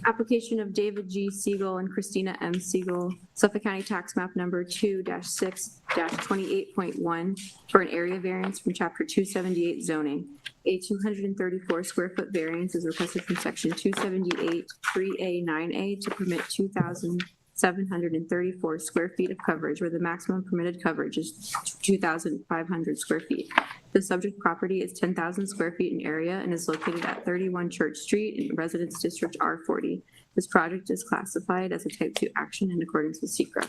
Speaker 3: Application of David G. Siegel and Christina M. Siegel, Suffolk County Tax Map Number 2-6-28.1 for an area variance from Chapter 278 zoning. A 234 square foot variance is requested from Section 278 3A9A to permit 2,734 square feet of coverage, where the maximum permitted coverage is 2,500 square feet. The subject property is 10,000 square feet in area and is located at 31 Church Street in Residence District R40. This project is classified as a Type 2 action in accordance with SECRA.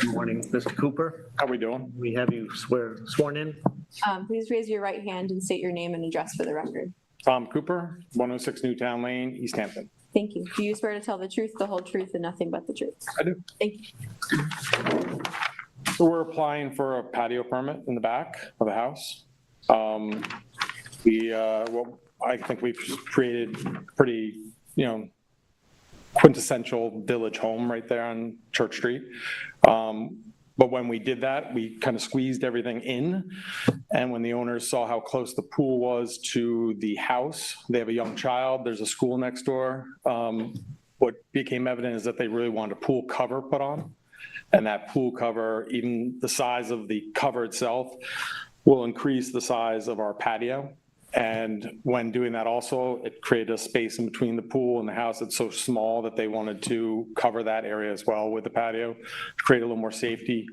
Speaker 2: Good morning, Mr. Cooper.
Speaker 11: How we doing?
Speaker 2: We have you sworn in.
Speaker 3: Please raise your right hand and state your name and address for the record.
Speaker 11: Tom Cooper, 106 Newtown Lane, East Hampton.
Speaker 3: Thank you. Do you swear to tell the truth, the whole truth, and nothing but the truth?
Speaker 11: I do.
Speaker 3: Thank you.
Speaker 11: So we're applying for a patio permit in the back of the house. Well, I think we've created pretty, quintessential village home right there on Church Street. But when we did that, we kind of squeezed everything in. And when the owners saw how close the pool was to the house, they have a young child, there's a school next door. What became evident is that they really wanted a pool cover put on. And that pool cover, even the size of the cover itself, will increase the size of our patio. And when doing that also, it created a space in between the pool and the house that's so small that they wanted to cover that area as well with the patio, to create a little more safety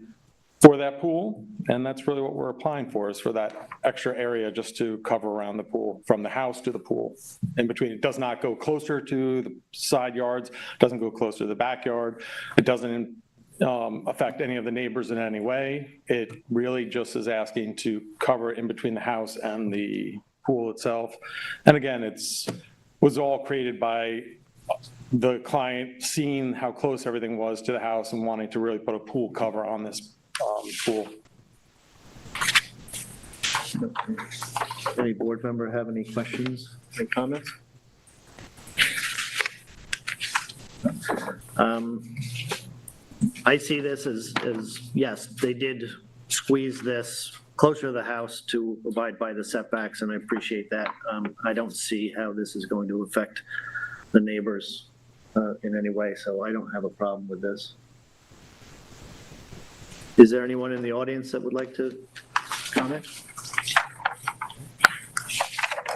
Speaker 11: for that pool. And that's really what we're applying for, is for that extra area just to cover around the pool, from the house to the pool. In between, it does not go closer to the side yards, doesn't go closer to the backyard. It doesn't affect any of the neighbors in any way. It really just is asking to cover in between the house and the pool itself. And again, was all created by the client seeing how close everything was to the house and wanting to really put a pool cover on this pool.
Speaker 2: Any board member have any questions or comments? I see this as yes, they did squeeze this closer to the house to abide by the setbacks, and I appreciate that. I don't see how this is going to affect the neighbors in any way, so I don't have a problem with this. Is there anyone in the audience that would like to comment?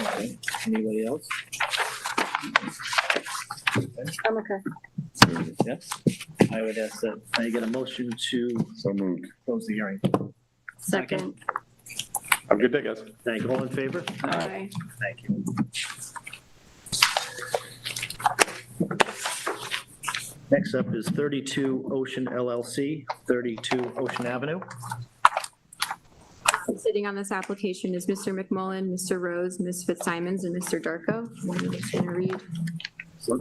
Speaker 2: Okay. Anybody else?
Speaker 5: I'm okay.
Speaker 2: Yes. I would ask that I get a motion to close the hearing.
Speaker 5: Second.
Speaker 11: Have a good day, guys.
Speaker 2: Thank you. All in favor?
Speaker 3: Aye.
Speaker 2: Thank you. Next up is 32 Ocean LLC, 32 Ocean Avenue.
Speaker 3: Sitting on this application is Mr. McMullen, Mr. Rose, Ms. Fitzsimons, and Mr. Darko. I'm just going to read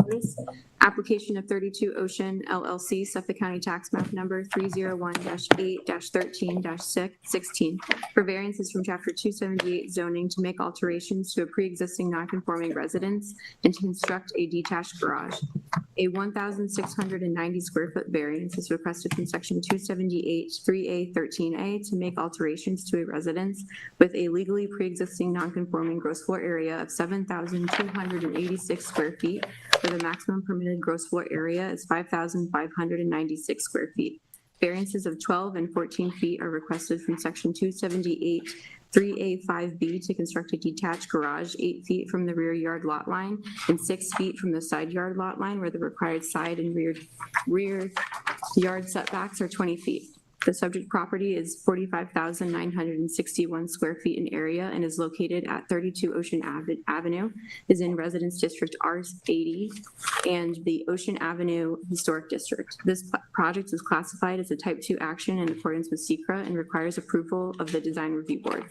Speaker 3: this. Application of 32 Ocean LLC, Suffolk County Tax Map Number 301-8-13-16 for variances from Chapter 278 zoning to make alterations to a pre-existing non-conforming residence and to construct a detached garage. A 1,690 square foot variance is requested from Section 278 3A 13A to make alterations to a residence with a legally pre-existing non-conforming gross floor area of 7,286 square feet, where the maximum permitted gross floor area is 5,596 square feet. Variances of 12 and 14 feet are requested from Section 278 3A 5B to construct a detached garage 8 feet from the rear yard lot line and 6 feet from the side yard lot line, where the required side and rear yard setbacks are 20 feet. The subject property is 45,961 square feet in area and is located at 32 Ocean Avenue, is in Residence District R80 and the Ocean Avenue Historic District. This project is classified as a Type 2 action in accordance with SECRA and requires approval of the Design Review Board.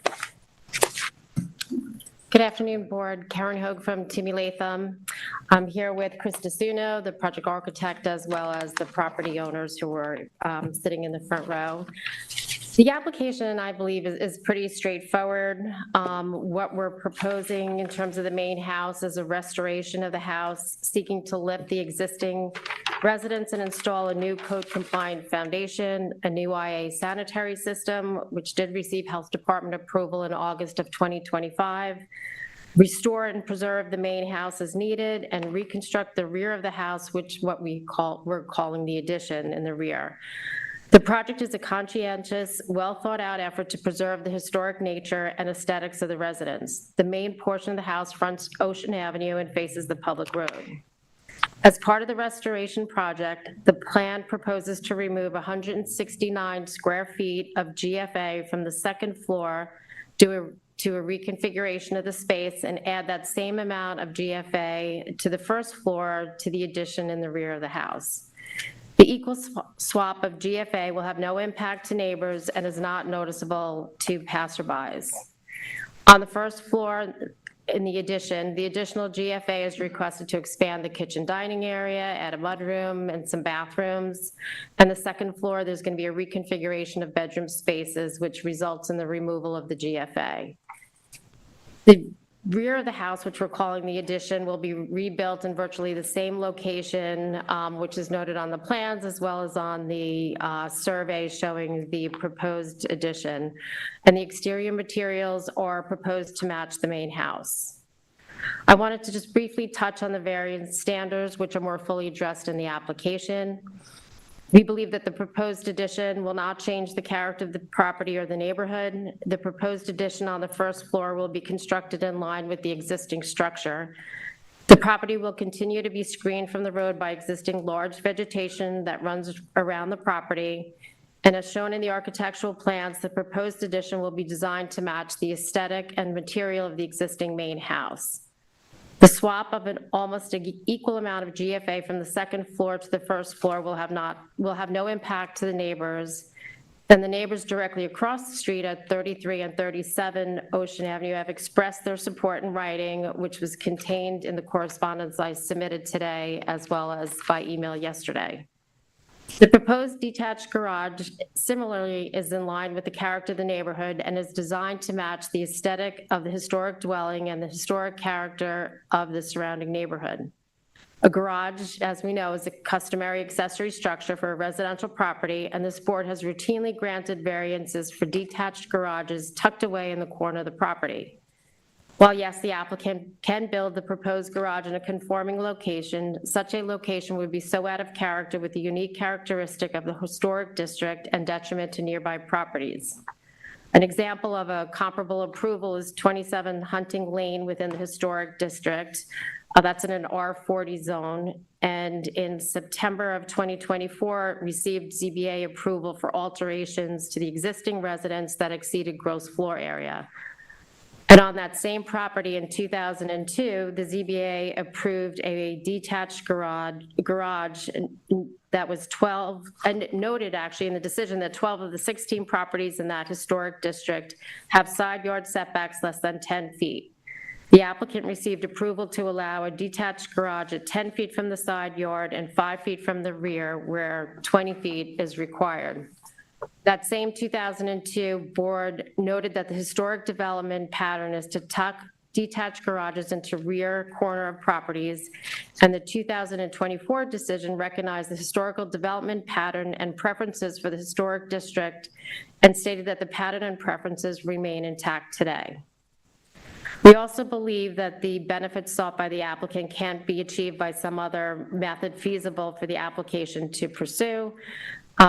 Speaker 15: Good afternoon, Board. Karen Hoag from Timmy Latham. I'm here with Chris DeSuno, the project architect, as well as the property owners who are sitting in the front row. The application, I believe, is pretty straightforward. What we're proposing in terms of the main house is a restoration of the house, seeking to lift the existing residence and install a new code-compliant foundation, a new IA sanitary system, which did receive Health Department approval in August of 2025, restore and preserve the main house as needed, and reconstruct the rear of the house, which we're calling the addition in the rear. The project is a conscientious, well-thought-out effort to preserve the historic nature and aesthetics of the residence. The main portion of the house fronts Ocean Avenue and faces the public road. As part of the restoration project, the plan proposes to remove 169 square feet of GFA from the second floor to a reconfiguration of the space and add that same amount of GFA to the first floor to the addition in the rear of the house. The equal swap of GFA will have no impact to neighbors and is not noticeable to passerbys. On the first floor in the additional GFA is requested to expand the kitchen dining area, add a mudroom and some bathrooms. And the second floor, there's going to be a reconfiguration of bedroom spaces, which results in the removal of the GFA. The rear of the house, which we're calling the addition, will be rebuilt in virtually the same location, which is noted on the plans as well as on the survey showing the proposed addition. And the exterior materials are proposed to match the main house. I wanted to just briefly touch on the variance standards, which are more fully addressed in the application. We believe that the proposed addition will not change the character of the property or the neighborhood. The proposed addition on the first floor will be constructed in line with the existing structure. The property will continue to be screened from the road by existing large vegetation that runs around the property. And as shown in the architectural plans, the proposed addition will be designed to match the aesthetic and material of the existing main house. The swap of an almost equal amount of GFA from the second floor to the first floor will have no impact to the neighbors. And the neighbors directly across the street at 33 and 37 Ocean Avenue have expressed their support in writing, which was contained in the correspondence I submitted today as well as by email yesterday. The proposed detached garage similarly is in line with the character of the neighborhood and is designed to match the aesthetic of the historic dwelling and the historic character of the surrounding neighborhood. A garage, as we know, is a customary accessory structure for a residential property, and this board has routinely granted variances for detached garages tucked away in the corner of the property. While yes, the applicant can build the proposed garage in a conforming location, such a location would be so out of character with the unique characteristic of the historic district and detriment to nearby properties. An example of a comparable approval is 27 Hunting Lane within the historic district. That's in an R40 zone, and in September of 2024 received ZBA approval for alterations to the existing residence that exceeded gross floor area. And on that same property in 2002, the ZBA approved a detached garage that was 12, and noted actually in the decision that 12 of the 16 properties in that historic district have side yard setbacks less than 10 feet. The applicant received approval to allow a detached garage at 10 feet from the side yard and 5 feet from the rear where 20 feet is required. That same 2002 board noted that the historic development pattern is to tuck detached garages into rear corner of properties, and the 2024 decision recognized the historical development pattern and preferences for the historic district and stated that the pattern and preferences remain intact today. We also believe that the benefits sought by the applicant can't be achieved by some other method feasible for the application to pursue.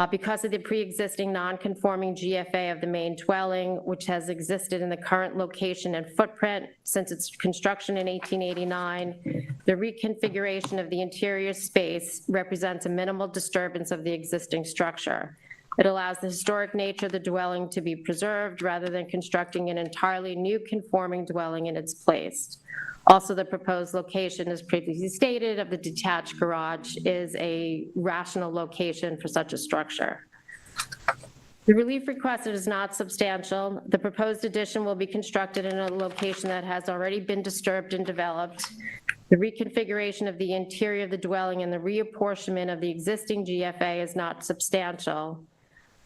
Speaker 15: Because of the pre-existing non-conforming GFA of the main dwelling, which has existed in the current location and footprint since its construction in 1889, the reconfiguration of the interior space represents a minimal disturbance of the existing structure. It allows the historic nature of the dwelling to be preserved rather than constructing an entirely new conforming dwelling in its place. Also, the proposed location, as previously stated, of the detached garage is a rational location for such a structure. The relief requested is not substantial. The proposed addition will be constructed in a location that has already been disturbed and developed. The reconfiguration of the interior of the dwelling and the reapportionment of the existing GFA is not substantial,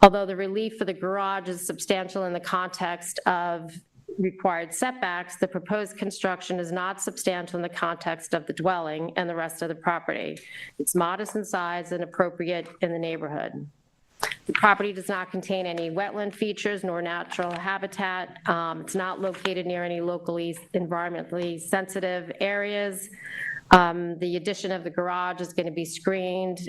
Speaker 15: although the relief for the garage is substantial in the context of required setbacks. The proposed construction is not substantial in the context of the dwelling and the rest of the property. It's modest in size and appropriate in the neighborhood. The property does not contain any wetland features nor natural habitat. It's not located near any locally environmentally sensitive areas. The addition of the garage is going to be screened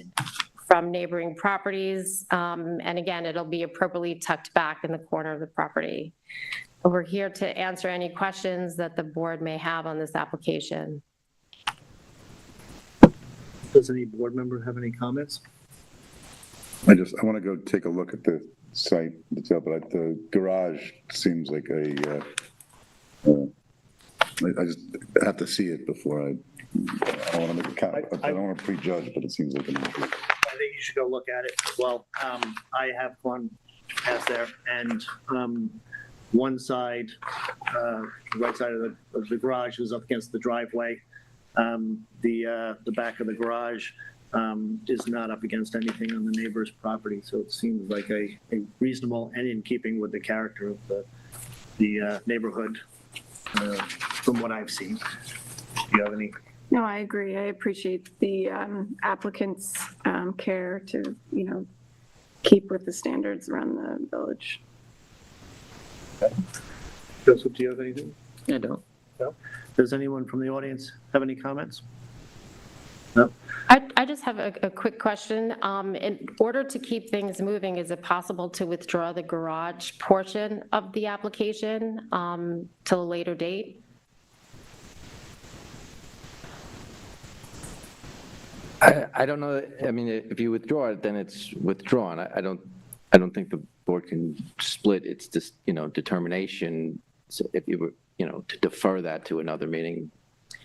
Speaker 15: from neighboring properties. And again, it'll be appropriately tucked back in the corner of the property. We're here to answer any questions that the board may have on this application.
Speaker 2: Does any board member have any comments?
Speaker 4: I want to go take a look at the site itself, but the garage seems like I just have to see it before I don't want to make a comment. I don't want to prejudge, but it seems like an issue.
Speaker 2: think you should go look at it as well. I have gone past there, and one side, right side of the garage is up against the driveway. The back of the garage is not up against anything on the neighbor's property, so it seems like a reasonable and in keeping with the character of the neighborhood from what I've seen. Do you have any?
Speaker 5: No, I agree. I appreciate the applicant's care to, keep with the standards around the village.
Speaker 2: Joseph, do you have anything?
Speaker 13: I don't.
Speaker 2: No? Does anyone from the audience have any comments? No?
Speaker 15: I just have a quick question. In order to keep things moving, is it possible to withdraw the garage portion of the application till a later date?
Speaker 9: I don't know, I mean, if you withdraw it, then it's withdrawn. I don't think the board can split its, determination, so if you were, to defer that to another meeting.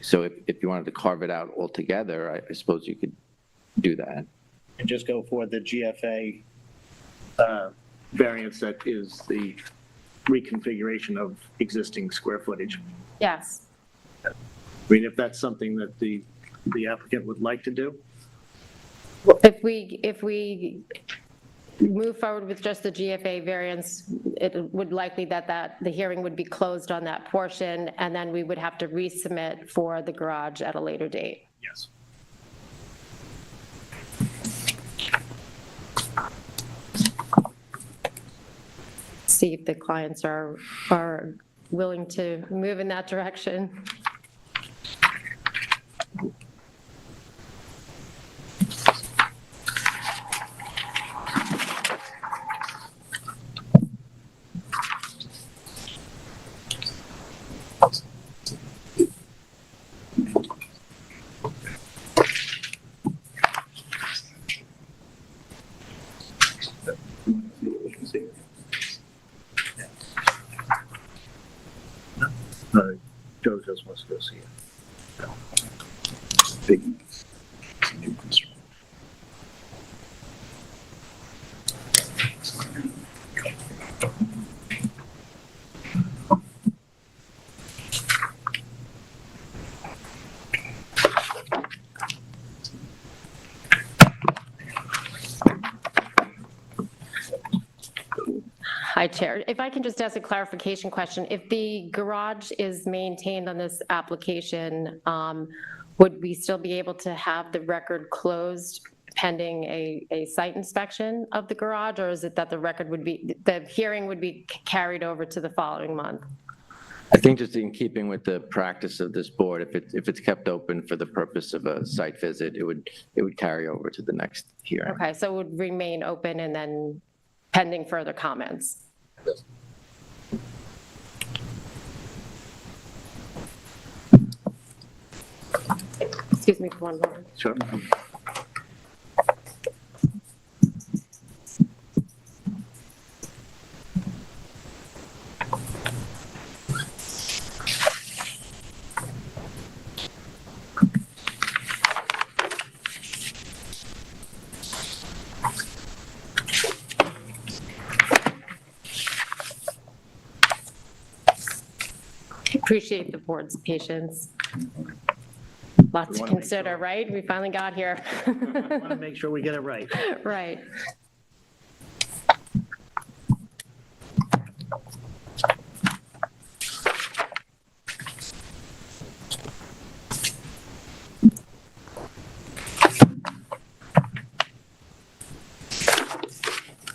Speaker 9: So if you wanted to carve it out altogether, I suppose you could do that.
Speaker 2: And just go for the GFA variance that is the reconfiguration of existing square footage.
Speaker 15: Yes.
Speaker 2: I mean, if that's something that the applicant would like to do.
Speaker 15: If we move forward with just the GFA variance, it would likely that the hearing would be closed on that portion, and then we would have to resubmit for the garage at a later date.
Speaker 2: Yes.
Speaker 15: See if the clients are willing to move in that direction.
Speaker 2: Joe just wants to go see it.
Speaker 15: Hi, Chair. If I can just ask a clarification question. If the garage is maintained on this application, would we still be able to have the record closed pending a site inspection of the garage, or is it that the hearing would be carried over to the following month?
Speaker 9: I think just in keeping with the practice of this board, if it's kept open for the purpose of a site visit, it would carry over to the next hearing.
Speaker 15: Okay, so it would remain open and then pending further comments. Excuse me for one moment.
Speaker 2: Sure.
Speaker 15: Appreciate the board's patience. Lots to consider, right? We finally got here.
Speaker 2: I want to make sure we get it right.
Speaker 15: Right.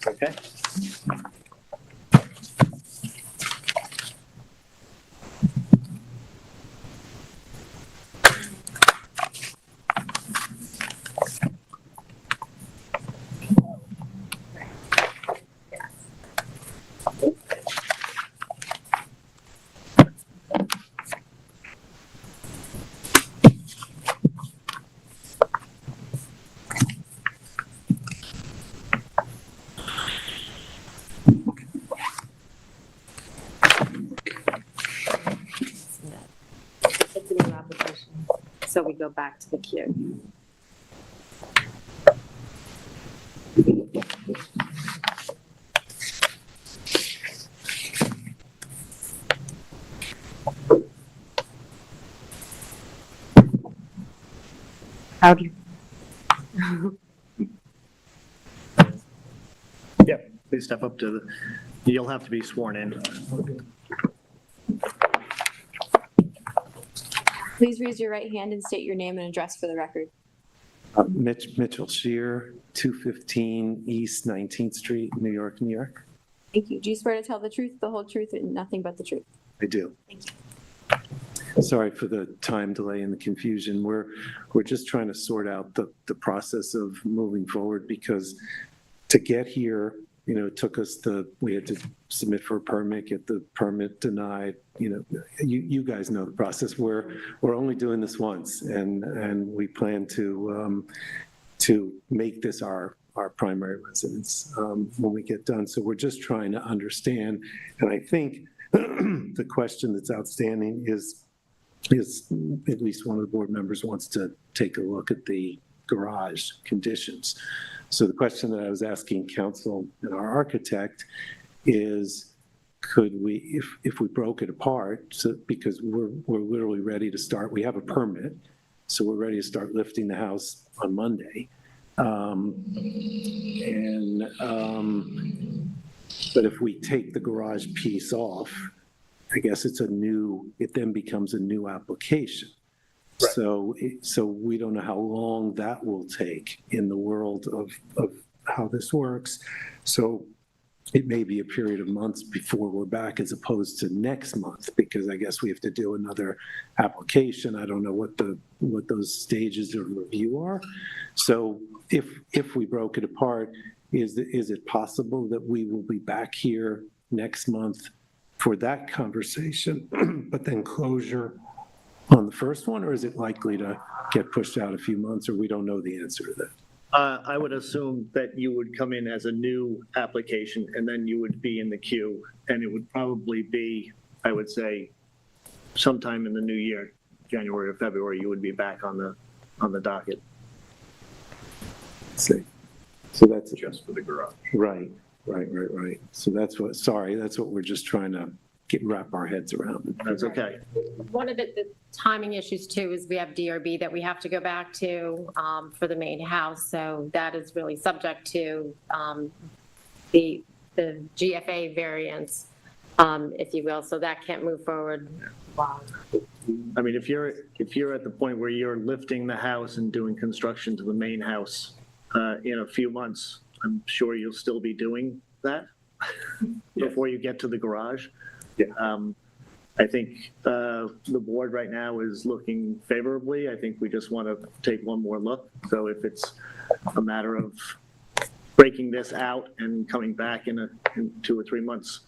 Speaker 2: Okay.
Speaker 15: It's a new application, so we go back to the queue. Howdy.
Speaker 2: Yep, please step up to the, you'll have to be sworn in.
Speaker 3: Please raise your right hand and state your name and address for the record.
Speaker 1: Mitchell Shear, 215 East 19th Street, New York, New York.
Speaker 3: Thank you. Do you swear to tell the truth, the whole truth, and nothing but the truth?
Speaker 1: I do.
Speaker 3: Thank you.
Speaker 1: Sorry for the time delay and the confusion. We're just trying to sort out the process of moving forward, because to get here, you know, it took us we had to submit for a permit, get the permit denied. You know, you guys know the process. We're only doing this once, and we plan to make this our primary residence when we get done. So we're just trying to understand, and I think the question that's outstanding is at least one of the board members wants to take a look at the garage conditions. So the question that I was asking council and our architect is, could we, if we broke it apart, so because we're literally ready to start, we have a permit, so we're ready to start lifting the house on Monday. But if we take the garage piece off, I guess it then becomes a new application. Right. So we don't know how long that will take in the world of how this works. So it may be a period of months before we're back, as opposed to next month, because I guess we have to do another application. I don't know what those stages of review are. So if we broke it apart, is it possible that we will be back here next month for that conversation, but then closure on the first one, or is it likely to get pushed out a few months, or we don't know the answer to that?
Speaker 2: I would assume that you would come in as a new application, and then you would be in the queue, and it would probably be, I would say, sometime in the new year, January or February, you would be back on the docket.
Speaker 1: See, so that's
Speaker 2: just for the garage.
Speaker 1: Right. So that's what we're just trying to wrap our heads around.
Speaker 2: That's okay.
Speaker 15: One of the timing issues too is we have DRB that we have to go back to for the main house. So that is really subject to the GFA variance, if you will. So that can't move forward. Wow.
Speaker 2: I mean, if you're at the point where you're lifting the house and doing construction to the main house in a few months, I'm sure you'll still be doing that before you get to the garage.
Speaker 1: Yeah.
Speaker 2: I think the board right now is looking favorably. I think we just want to take one more look. So if it's a matter of breaking this out and coming back in 2 or 3 months,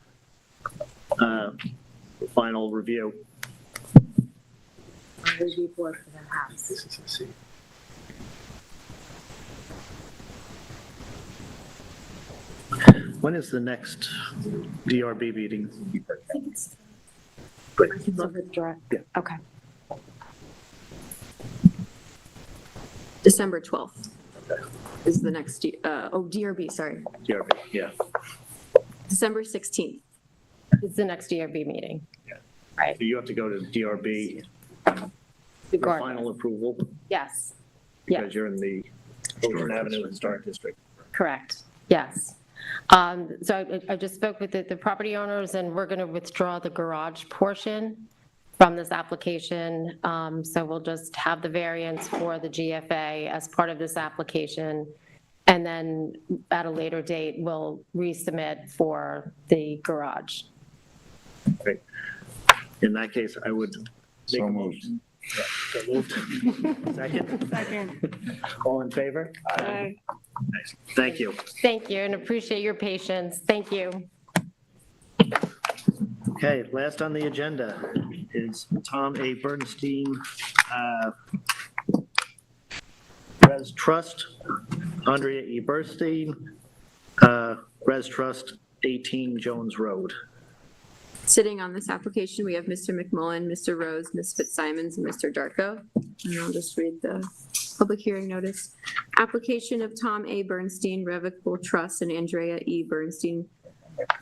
Speaker 2: final review.
Speaker 15: Review board for the house.
Speaker 2: When is the next DRB meeting?
Speaker 15: Okay.
Speaker 3: December 12th is the next, DRB, sorry.
Speaker 2: DRB, yeah.
Speaker 3: December 16th.
Speaker 15: It's the next DRB meeting.
Speaker 2: Yeah.
Speaker 15: Right.
Speaker 2: So you have to go to DRB for final approval
Speaker 15: Yes.
Speaker 2: because you're in the Ocean Avenue Historic District.
Speaker 15: Correct. Yes. So I just spoke with the property owners, and we're going to withdraw the garage portion from this application. So we'll just have the variance for the GFA as part of this application. And then at a later date, we'll resubmit for the garage.
Speaker 2: Great. In that case, I would make a motion. Yeah, so moved. Second? All in favor?
Speaker 5: Aye.
Speaker 2: Nice. Thank you.
Speaker 15: Thank you, and appreciate your patience. Thank you.
Speaker 2: Okay, last on the agenda is Tom A. Bernstein, Res Trust, Andrea E. Bernstein, Res Trust, 18 Jones Road.
Speaker 3: Sitting on this application, we have Mr. McMullen, Mr. Rose, Ms. Fitzsimons, and Mr. Darko. And I'll just read the public hearing notice. Application of Tom A. Bernstein Revocable Trust and Andrea E. Bernstein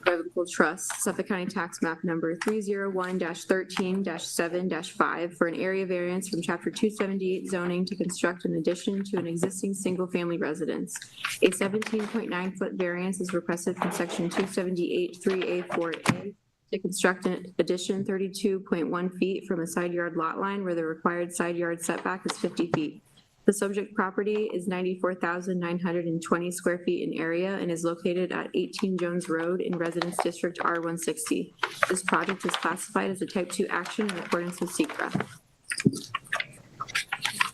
Speaker 3: Revocable Trust, Suffolk County Tax Map Number 301-13-7-5 for an area variance from Chapter 278 zoning to construct an addition to an existing single-family residence. A 17.9-foot variance is requested from Section 278 3A4A to construct an addition 32.1 feet from a side yard lot line where the required side yard setback is 50 feet. The subject property is 94,920 square feet in area and is located at 18 Jones Road in Residence District R160. This project is classified as a Type 2 action in accordance with SECRA.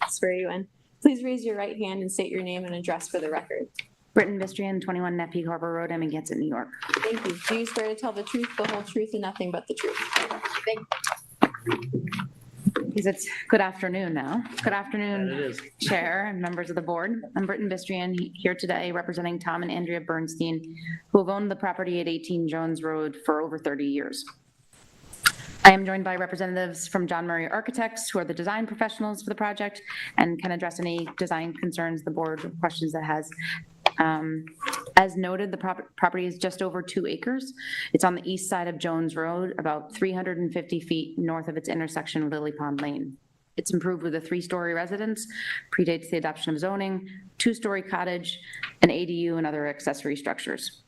Speaker 3: Swear you in. Please raise your right hand and state your name and address for the record.
Speaker 16: Britton Bistrian, 21 Nepean Harbor Road, Amagansett, New York.
Speaker 3: Thank you. Do you swear to tell the truth, the whole truth, and nothing but the truth? Thank you.
Speaker 16: Because it's good afternoon now. Good afternoon, Chair and members of the board. I'm Britton Bistrian here today representing Tom and Andrea Bernstein, who have owned the property at 18 Jones Road for over 30 years. I am joined by representatives from John Murray Architects, who are the design professionals for the project and can address any design concerns the board or questions that has. As noted, the property is just over 2 acres. It's on the east side of Jones Road, about 350 feet north of its intersection with Lily Pond Lane. It's improved with a 3-story residence, predates the adoption of zoning, 2-story cottage, an ADU, and other accessory structures.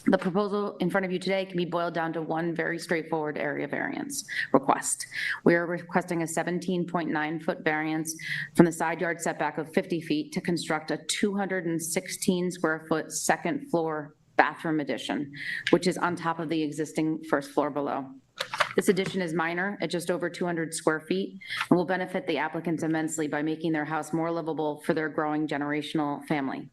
Speaker 16: The proposal in front of you today can be boiled down to one very straightforward area variance request. We are requesting a 17.9-foot variance from the side yard setback of 50 feet to construct a 216-square-foot second floor bathroom addition, which is on top of the existing first floor below. This addition is minor at just over 200 square feet and will benefit the applicants immensely by making their house more livable for their growing generational family.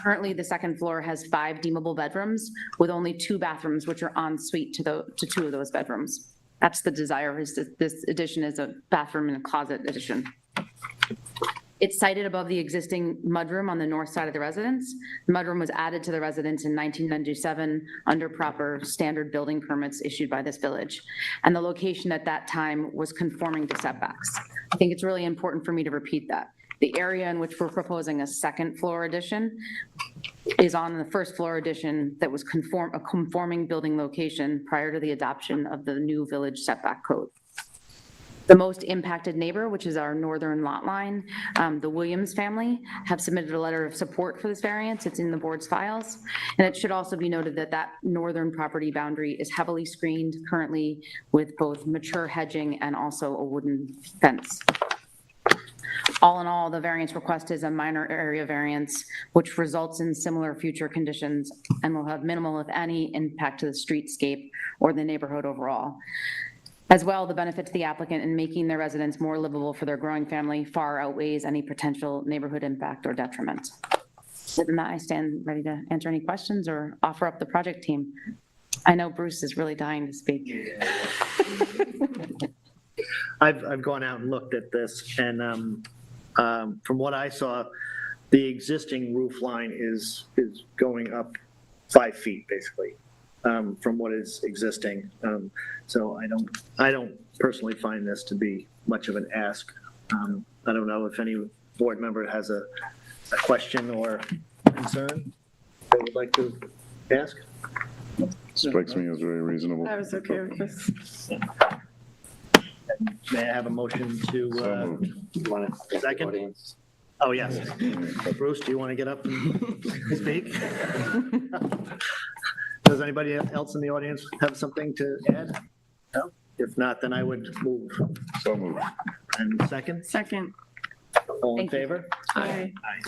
Speaker 16: Currently, the second floor has 5 deemable bedrooms with only 2 bathrooms, which are en suite to 2 of those bedrooms. That's the desire, is that this addition is a bathroom and a closet addition. It's sited above the existing mudroom on the north side of the residence. The mudroom was added to the residence in 1997 under proper standard building permits issued by this village. And the location at that time was conforming to setbacks. I think it's really important for me to repeat that. The area in which we're proposing a second floor addition is on the first floor addition that was a conforming building location prior to the adoption of the new village setback code. The most impacted neighbor, which is our northern lot line, the Williams family, have submitted a letter of support for this variance. It's in the board's files. And it should also be noted that that northern property boundary is heavily screened currently with both mature hedging and also a wooden fence. All in all, the variance request is a minor area variance, which results in similar future conditions and will have minimal, if any, impact to the streetscape or the neighborhood overall. As well, the benefit to the applicant in making their residence more livable for their growing family far outweighs any potential neighborhood impact or detriment. Other than that, I stand ready to answer any questions or offer up the project team. I know Bruce is really dying to speak.
Speaker 2: I've gone out and looked at this, and from what I saw, the existing roof line is going up 5 feet, basically, from what is existing. So I don't personally find this to be much of an ask. I don't know if any board member has a question or concern they would like to ask.
Speaker 4: Strikes me as very reasonable.
Speaker 5: I was okay with this.
Speaker 2: May I have a motion to, you want a second? Oh, yes. Bruce, do you want to get up and speak? Does anybody else in the audience have something to add? No? If not, then I would move.
Speaker 4: So moved.
Speaker 2: And second?
Speaker 5: Second.
Speaker 2: All in favor?
Speaker 5: Aye.
Speaker 2: Aye.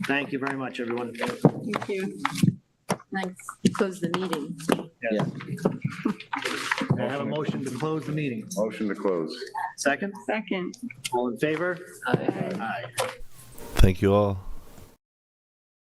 Speaker 2: Thank you very much, everyone.
Speaker 5: Thank you.
Speaker 3: Thanks. Close the meeting.
Speaker 2: Yes. May I have a motion to close the meeting?
Speaker 4: Motion to close.
Speaker 2: Second?
Speaker 5: Second.
Speaker 2: All in favor?
Speaker 5: Aye.
Speaker 2: Aye.
Speaker 17: Thank you all.